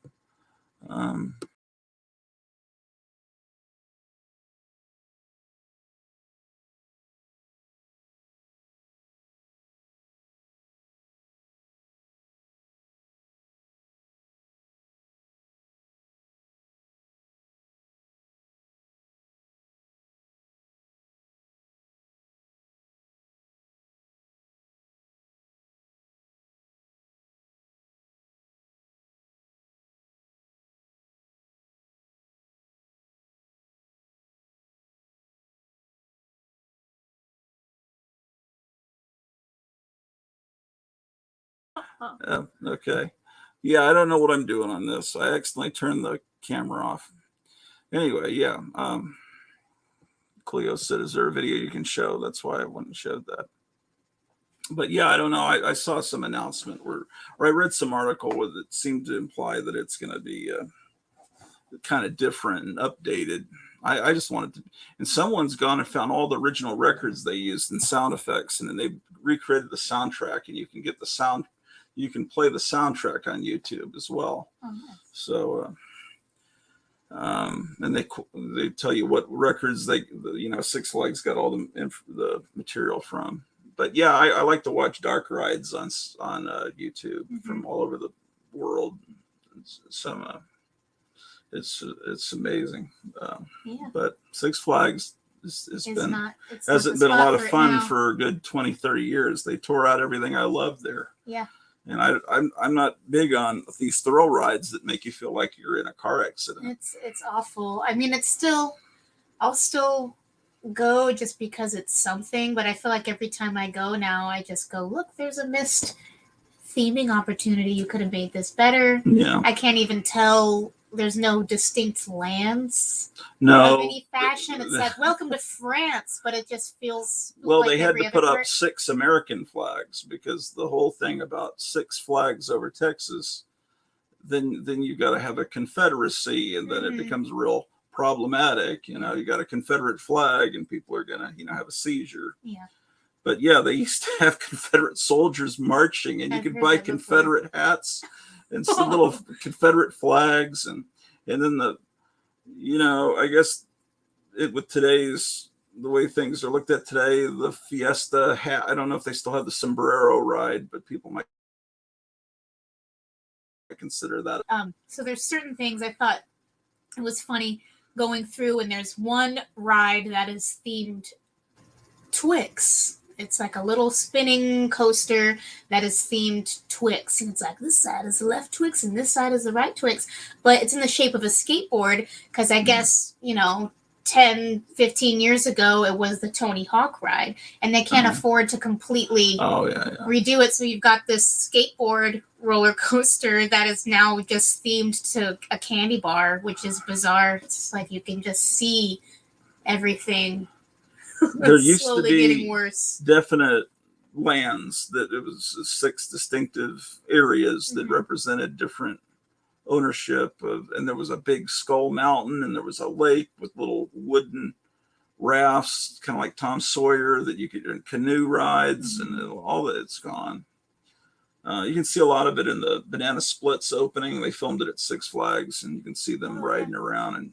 Okay. Yeah, I don't know what I'm doing on this. I accidentally turned the camera off. Anyway, yeah. Cleo said, "Is there a video you can show?" That's why I went and showed that. But yeah, I don't know. I saw some announcement or I read some article where it seemed to imply that it's going to be kind of different and updated. I just wanted to, and someone's gone and found all the original records they used and sound effects, and then they recreated the soundtrack, and you can get the sound, you can play the soundtrack on YouTube as well. Oh, nice. So, and they tell you what records Six Flags got all the material from. But yeah, I like to watch dark rides on YouTube from all over the world. It's amazing. Yeah. But Six Flags hasn't been a spot lot of for it fun now. for a good 20, 30 years. They tore out everything I loved there. Yeah. And I'm not big on these thrill rides that make you feel like you're in a car accident. It's awful. I mean, I'll still go just because it's something, but I feel like every time I go now, I just go, look, there's a missed theming opportunity. You could have made this better. Yeah. I can't even tell. There's no distinct lands No. of any fashion. It's like welcome to France, but it just feels well, like they had every to other put up part. 6 American flags because the whole thing about 6 flags over Texas, then you got to have a Confederacy, and then it becomes real problematic. You know, you got a Confederate flag, and people are gonna have a seizure. Yeah. But yeah, they used to have Confederate soldiers marching, and you could buy Confederate hats and some little Confederate flags, and then I guess with today's the way things are looked at today, the Fiesta hat. I don't know if they still have the sombrero ride, but people might consider that. So there's certain things I thought it was funny going through, and there's one ride that is themed Twix. It's like a little spinning coaster that is themed Twix. And it's like this side is the left Twix and this side is the right Twix. But it's in the shape of a skateboard because I guess, 10, 15 years ago, it was the Tony Hawk ride. And they can't afford to completely redo it. So you've got this skateboard roller coaster that is now just themed to a candy bar, which is bizarre. It's like you can just see everything. There used to slowly be getting worse. definite lands that it was 6 distinctive areas that represented different ownership of, and there was a big Skull Mountain, and there was a lake with little wooden rafts, kind of like Tom Sawyer, that you could canoe rides, and all that. It's gone. You can see a lot of it in the Banana Splits opening. They filmed it at Six Flags, and you can see them riding around. And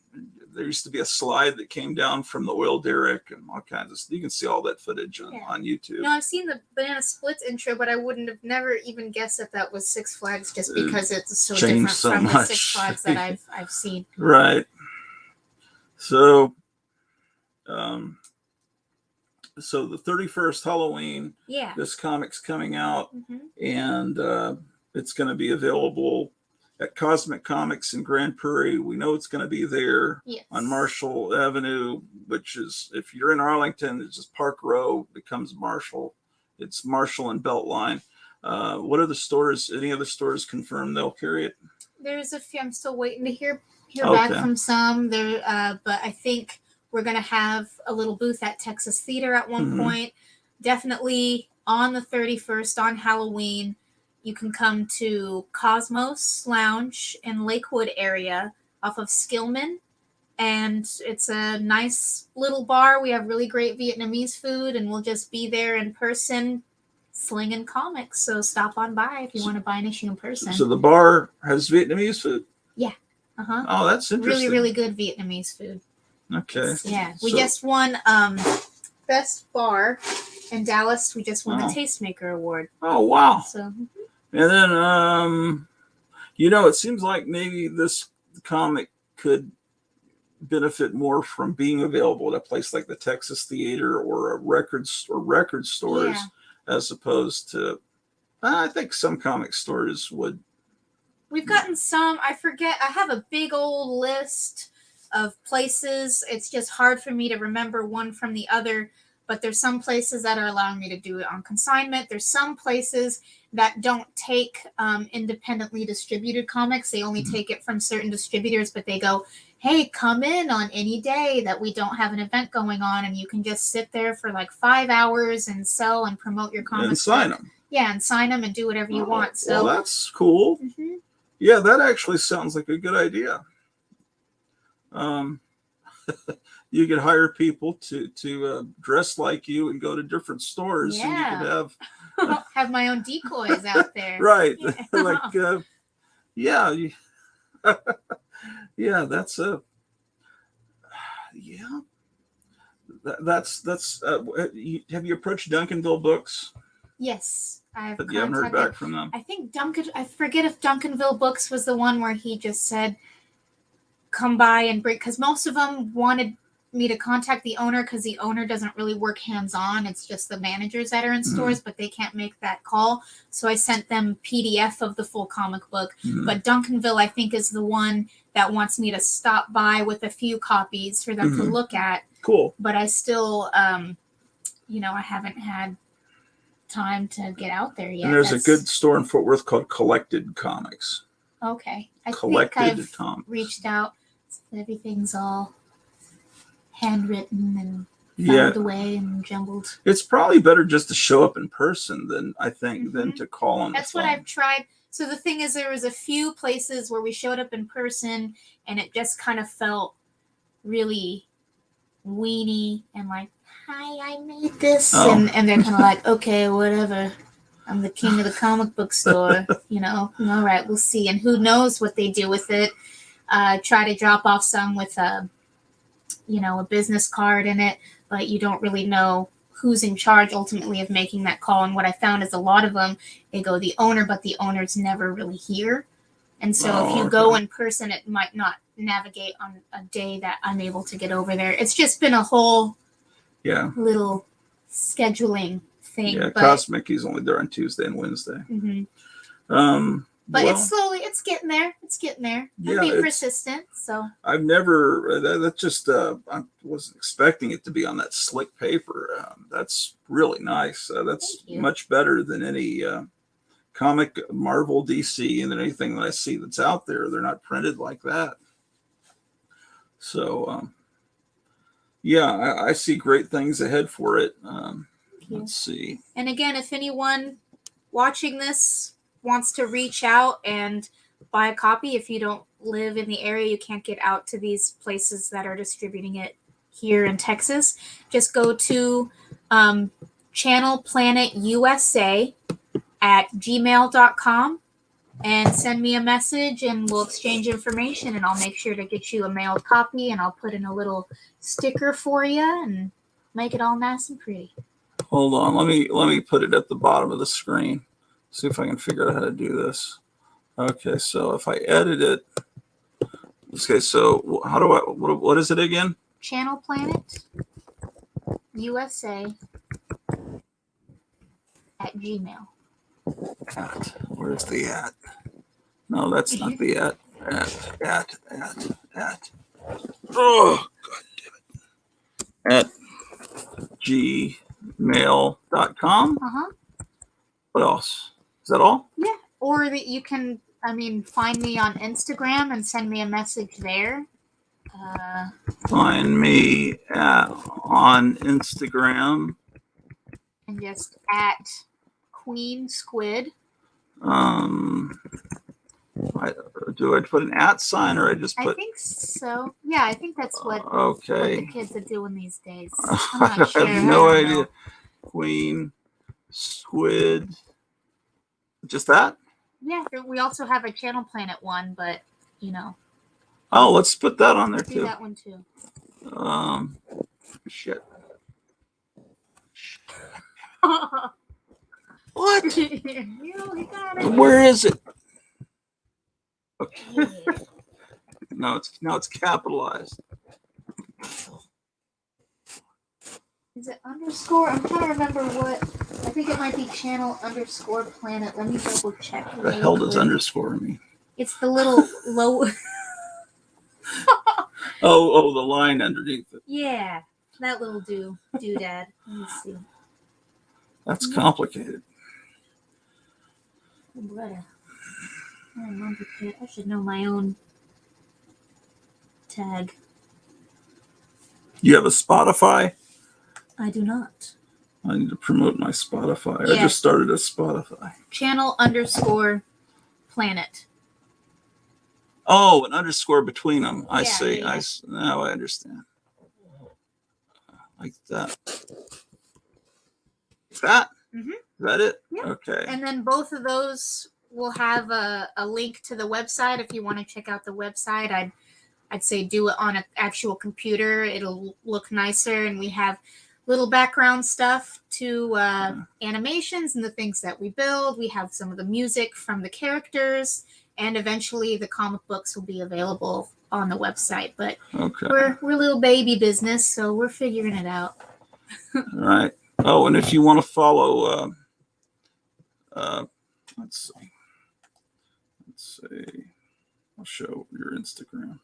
there used to be a slide that came down from the oil derrick and all kinds of stuff. You can see all that footage on YouTube. No, I've seen the Banana Splits intro, but I wouldn't have never even guessed that was Six Flags just because it's so different from the Six Flags that I've seen. Right. So, so the 31st Halloween, this comic's coming out, and it's going to be available at Cosmic Comics in Grand Prairie. We know it's going to be there on Marshall Avenue, which is, if you're in Arlington, it's just Park Row becomes Marshall. It's Marshall and Beltline. What are the stores? Any other stores confirmed they'll carry it? There's a few. I'm still waiting to hear back from some. But I think we're going to have a little booth at Texas Theater at one point. Definitely on the 31st, on Halloween, you can come to Cosmos Lounge in Lakewood area off of Skillman. and it's a nice little bar. We have really great Vietnamese food, and we'll just be there in person slinging comics. So stop on by if you want to buy an issue in person. So the bar has Vietnamese food? Uh-huh. Oh, that's interesting. Really, really good Vietnamese food. Okay. Yeah. We So- just won best bar in Dallas. We just won the Oh. Tastemaker Award. Oh, wow. So And then, it seems like maybe this comic could benefit more from being available at a place like the Texas Theater or record stores, Yeah. as opposed to, I think some comic stores would. we've gotten some. I forget. I have a big old list of places. It's just hard for me to remember one from the other. But there's some places that are allowing me to do it on consignment. There's some places that don't take independently distributed comics. They only take it from certain distributors, but they go, hey, come in on any day that we don't have an event going on, and you can just sit there for like 5 hours and sell and promote your comics. And sign them. Yeah, and sign them and do whatever you want. So Well, that's cool. Mhm. Yeah, that actually sounds like a good idea. You could hire people to dress like you and go to different stores, and you Yeah. could have have my own decoys out there. right, Yeah. like yeah, yeah. That's a yeah. That's have you approached Duncanville Books? Yes, I've But you haven't heard contacted. back from them. I think I forget if Duncanville Books was the one where he just said, come by and bring, because most of them wanted me to contact the owner because the owner doesn't really work hands-on. It's just the managers that are in stores, but they can't make that call. So I sent them PDF of the full comic book. Mhm. But Duncanville, I think, is the one that wants me to stop by with a few copies for them to Mhm. look at. Cool. But I still, I haven't had time to get out there yet. And there's That's- a good store in Fort Worth called Collected Comics. Okay. I Collected think I've Comics. reached out. Everything's all handwritten and Yeah, found away and jumbled. it's probably better just to show up in person than than to call on That's the what phone. I've tried. So the thing is, there was a few places where we showed up in person, and it just kind of felt really weenie and like, "Hi, I made this," Oh. and they're kind of like, "Okay, whatever. I'm the king of the comic book store." All right, we'll see. And who knows what they do with it? Try to drop off some with a business card in it, but you don't really know who's in charge ultimately of making that call. And what I found is a lot of them, they go the owner, but the owner's never really here. And so if you go in person, it might not navigate on a day that I'm able to get over there. It's just been a whole little scheduling thing. Yeah, but, Cosmic, only there on Tuesday and Wednesday. Mhm. But it's getting there. It's getting there. Yeah, I'm being it's- persistent. So I've never. That just. I wasn't expecting it to be on that slick paper. That's really nice. That's Thank you. much better than any comic Marvel, DC, and anything that I see that's out there. They're not printed like that. So, I see great things ahead for it. you. Let's see. And again, if anyone watching this wants to reach out and buy a copy, if you don't live in the area, you can't get out to these places that are distributing it here in Texas, just go to Channel Planet USA at gmail.com and send me a message, and we'll exchange information, and I'll make sure to get you a mailed copy, and I'll put in a little sticker for you and make it all nice and pretty. Hold on. Let me put it at the bottom of the screen. See if I can figure out how to do this. Okay, so if I edit it. Okay, so how do I? What is it again? Channel Planet USA at Gmail. Where's the at? No, that's not the at. At. Oh, God damn it. At gmail.com. What else? Is that all? Yeah. Or that you can, find me on Instagram and send me a message there. Find me on Instagram. And just at Queen Squid. Do I put an @ sign or I just I put? think so. Yeah, I think that's what the Okay. kids are doing these days. I I'm not sure. have no I don't idea. know. Queen, Squid, just that? Yeah, we also have a Channel Planet one, but you know, Oh, let's put that on there do too. that one too. Shit. You What? got it. Where is it? Okay. No, it's capitalized. Is it underscore? I'm trying to remember what. I think it might be channel underscore planet. Let me double check. The hell does underscore mean? It's the little low. Oh, the line underneath it. Yeah, that little doodad. Let me see. That's complicated. I should know my own tag. You have a Spotify? I do not. I need to promote my Spotify. Yeah. I just started a Spotify. Channel underscore planet. Oh, an underscore between them. I Yeah, see. yeah. Now I understand. Like that. That? Mhm. Is that it? Yeah. Okay. And then both of those will have a link to the website if you want to check out the website. I'd say do it on an actual computer. It'll look nicer, and we have little background stuff to animations and the things that we build. We have some of the music from the characters, and eventually the comic books will be available on the website. But Okay. we're a little baby business, so we're figuring it out. All right. Oh, and if you want to follow, let's see. I'll show your Instagram.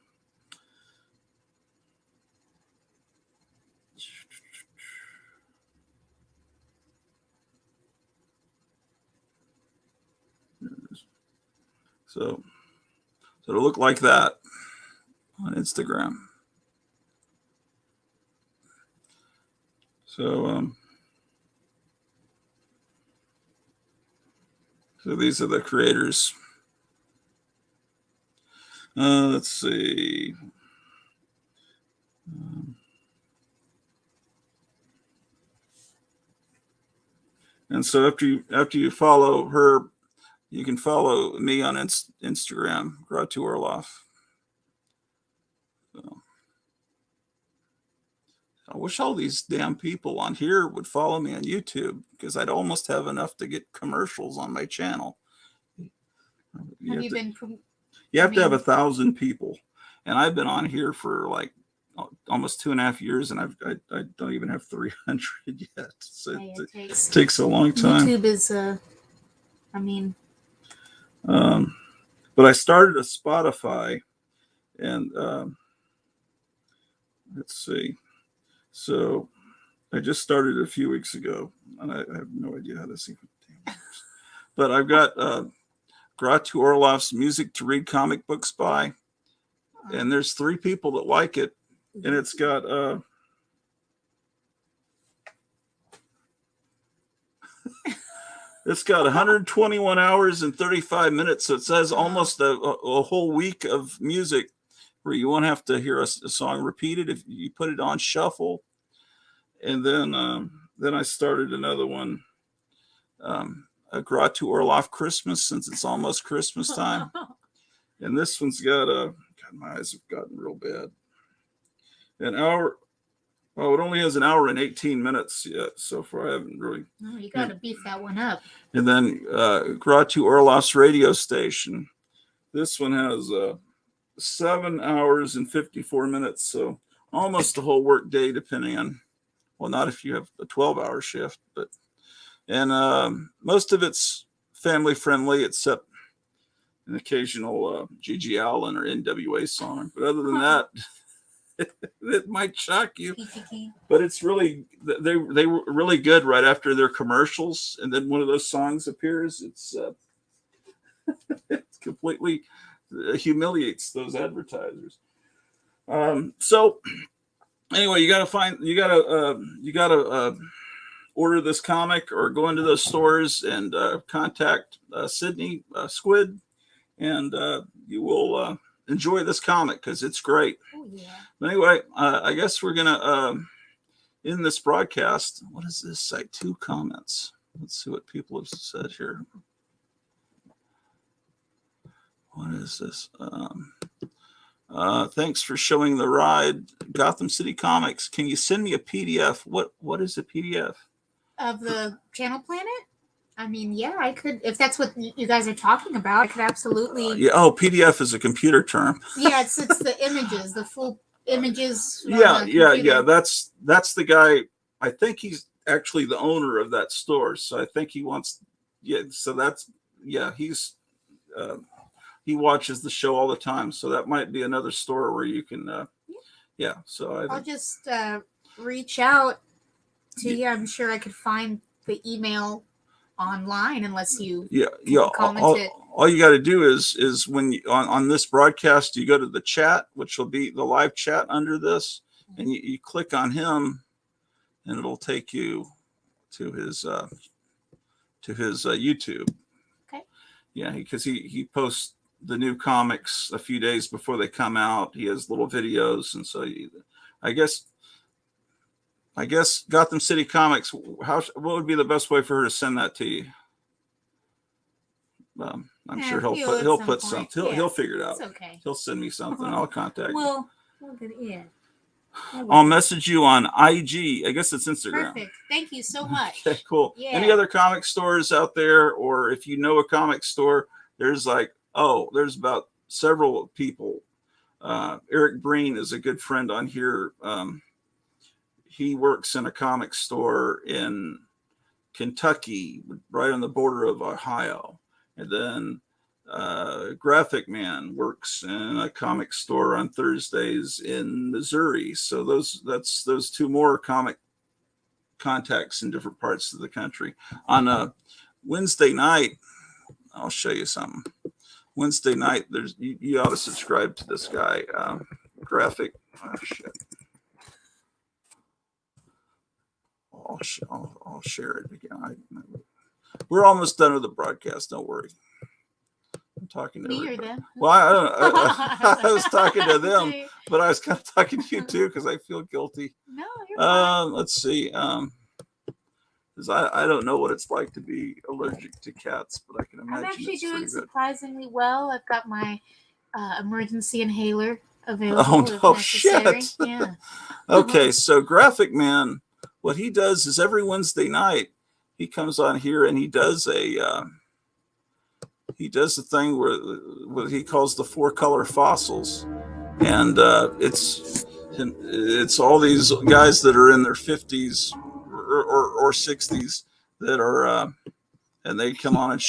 So it'll look like that on Instagram. So these are the creators. Let's see. And so after you follow her, you can follow me on Instagram, Gratu Orloff. So, I wish all these damn people on here would follow me on YouTube, because I'd almost have enough to get commercials on my channel. You have to have 1,000 people, and I've been on here for like almost 2.5 years, and I don't even have 300 yet. So it takes a long time. YouTube is but I started a Spotify, and let's see. So I just started a few weeks ago, and I have no idea how this even works. But I've got Gratu Orloff's Music to Read Comic Books by, and there's 3 people that like it, and it's got it's got 121 hours and 35 minutes. So it says almost a whole week of music, where you won't have to hear a song repeated if you put it on shuffle. And then I started another one, a Gratu Orloff Christmas, since it's almost Christmas time. And this one's got God, my eyes have gotten real bad. An hour. Oh, it only has an hour and 18 minutes yet so far. I haven't really. Oh, you got to beef that one up. And then Gratu Orloff's radio station. This one has 7 hours and 54 minutes, so almost a whole work day, depending on, well, not if you have a 12-hour shift, but, and most of it's family friendly, except an occasional Gigi Allen or NWA song. But other than that, it might shock you, but it's really, they were really good right after their commercials, and then one of those songs appears. It's it's completely humiliates those advertisers. So anyway, you gotta order this comic, or go into those stores and contact Sydnee Squid, and you will enjoy this comic because it's great. Oh yeah. But anyway, I guess we're gonna end this broadcast. What does this say? 2 comments. Let's see what people have said here. What is this? Thanks for showing the ride, Gotham City Comics. Can you send me a PDF? What is a PDF? Of the Channel Planet? I mean, yeah, I could, if that's what you guys are talking about, I could absolutely. Yeah. Oh, PDF is a computer term. Yeah, it's the images, the full images. on Yeah, the yeah, computer. yeah. That's the guy. I think he's actually the owner of that store. So I think he wants. Yeah. So that's he's. He watches the show all the time, so that might be another store where you can. Yeah. So I'll just reach out to you. I'm sure I could find the email online unless you. Comment it. All you got to do is when you, on this broadcast, you go to the chat, which will be the live chat under this, and you click on him, and it'll take you to his YouTube. Okay. Yeah, because he posts the new comics a few days before they come out. He has little videos, and so I guess Gotham City Comics. What would be the best way for her to send that to you? I'm sure he'll put something. He'll figure it out. It's okay. He'll send me something. I'll contact you. We'll get it. I'll message you on IG. I guess it's Instagram. Perfect. Thank you so much. Okay, cool. Yeah. Any other comic stores out there, or if you know a comic store, there's about several people. Eric Breen is a good friend on here. He works in a comic store in Kentucky, right on the border of Ohio. And then Graphic Man works in a comic store on Thursdays in Missouri. So that's those 2 more comic contacts in different parts of the country. On a Wednesday night, I'll show you something. Wednesday night, you ought to subscribe to this guy, Graphic. Oh shit! I'll share it again. We're almost done with the broadcast. Don't worry. I'm talking to them. Well, I was talking to them, but I was kind of talking to you too because I feel guilty. No, you're fine. Let's see. Because I don't know what it's like to be allergic to cats, but I can imagine. I'm actually it's doing pretty good. surprisingly well. I've got my emergency inhaler available. Oh no, if necessary. shit! Yeah. Okay, so Graphic Man, what he does is every Wednesday night he comes on here and he does a thing where what he calls the 4-color fossils, and it's all these guys that are in their 50s or 60s that are and they come on and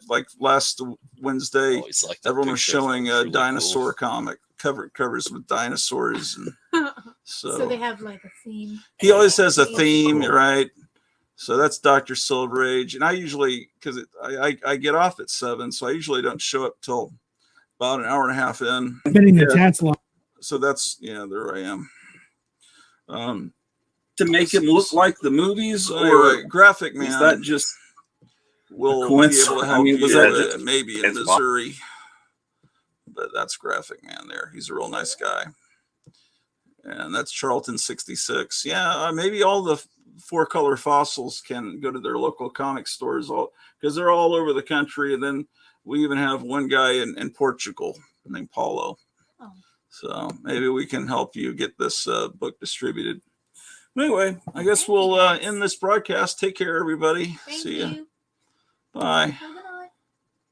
like last Wednesday everyone was showing a dinosaur comic covers with dinosaurs, and so they have like a theme. He always has a theme, right? So that's Dr. Silver Age, and I usually, because I get off at 7, so I usually don't show up till about an hour and a half in. Getting the chats long. So that's there I am. To make it look like the movies, or Graphic Man. Is that just will be able to help you maybe in Missouri? But that's Graphic Man there. He's a real nice guy. And that's Charlton 66. Yeah, maybe all the 4-color fossils can go to their local comic stores because they're all over the country. And then we even have one guy in Portugal named Paulo. Oh. So maybe we can help you get this book distributed. Anyway, I guess we'll end this broadcast. Take care, everybody. Thank See you. ya. Bye. Bye.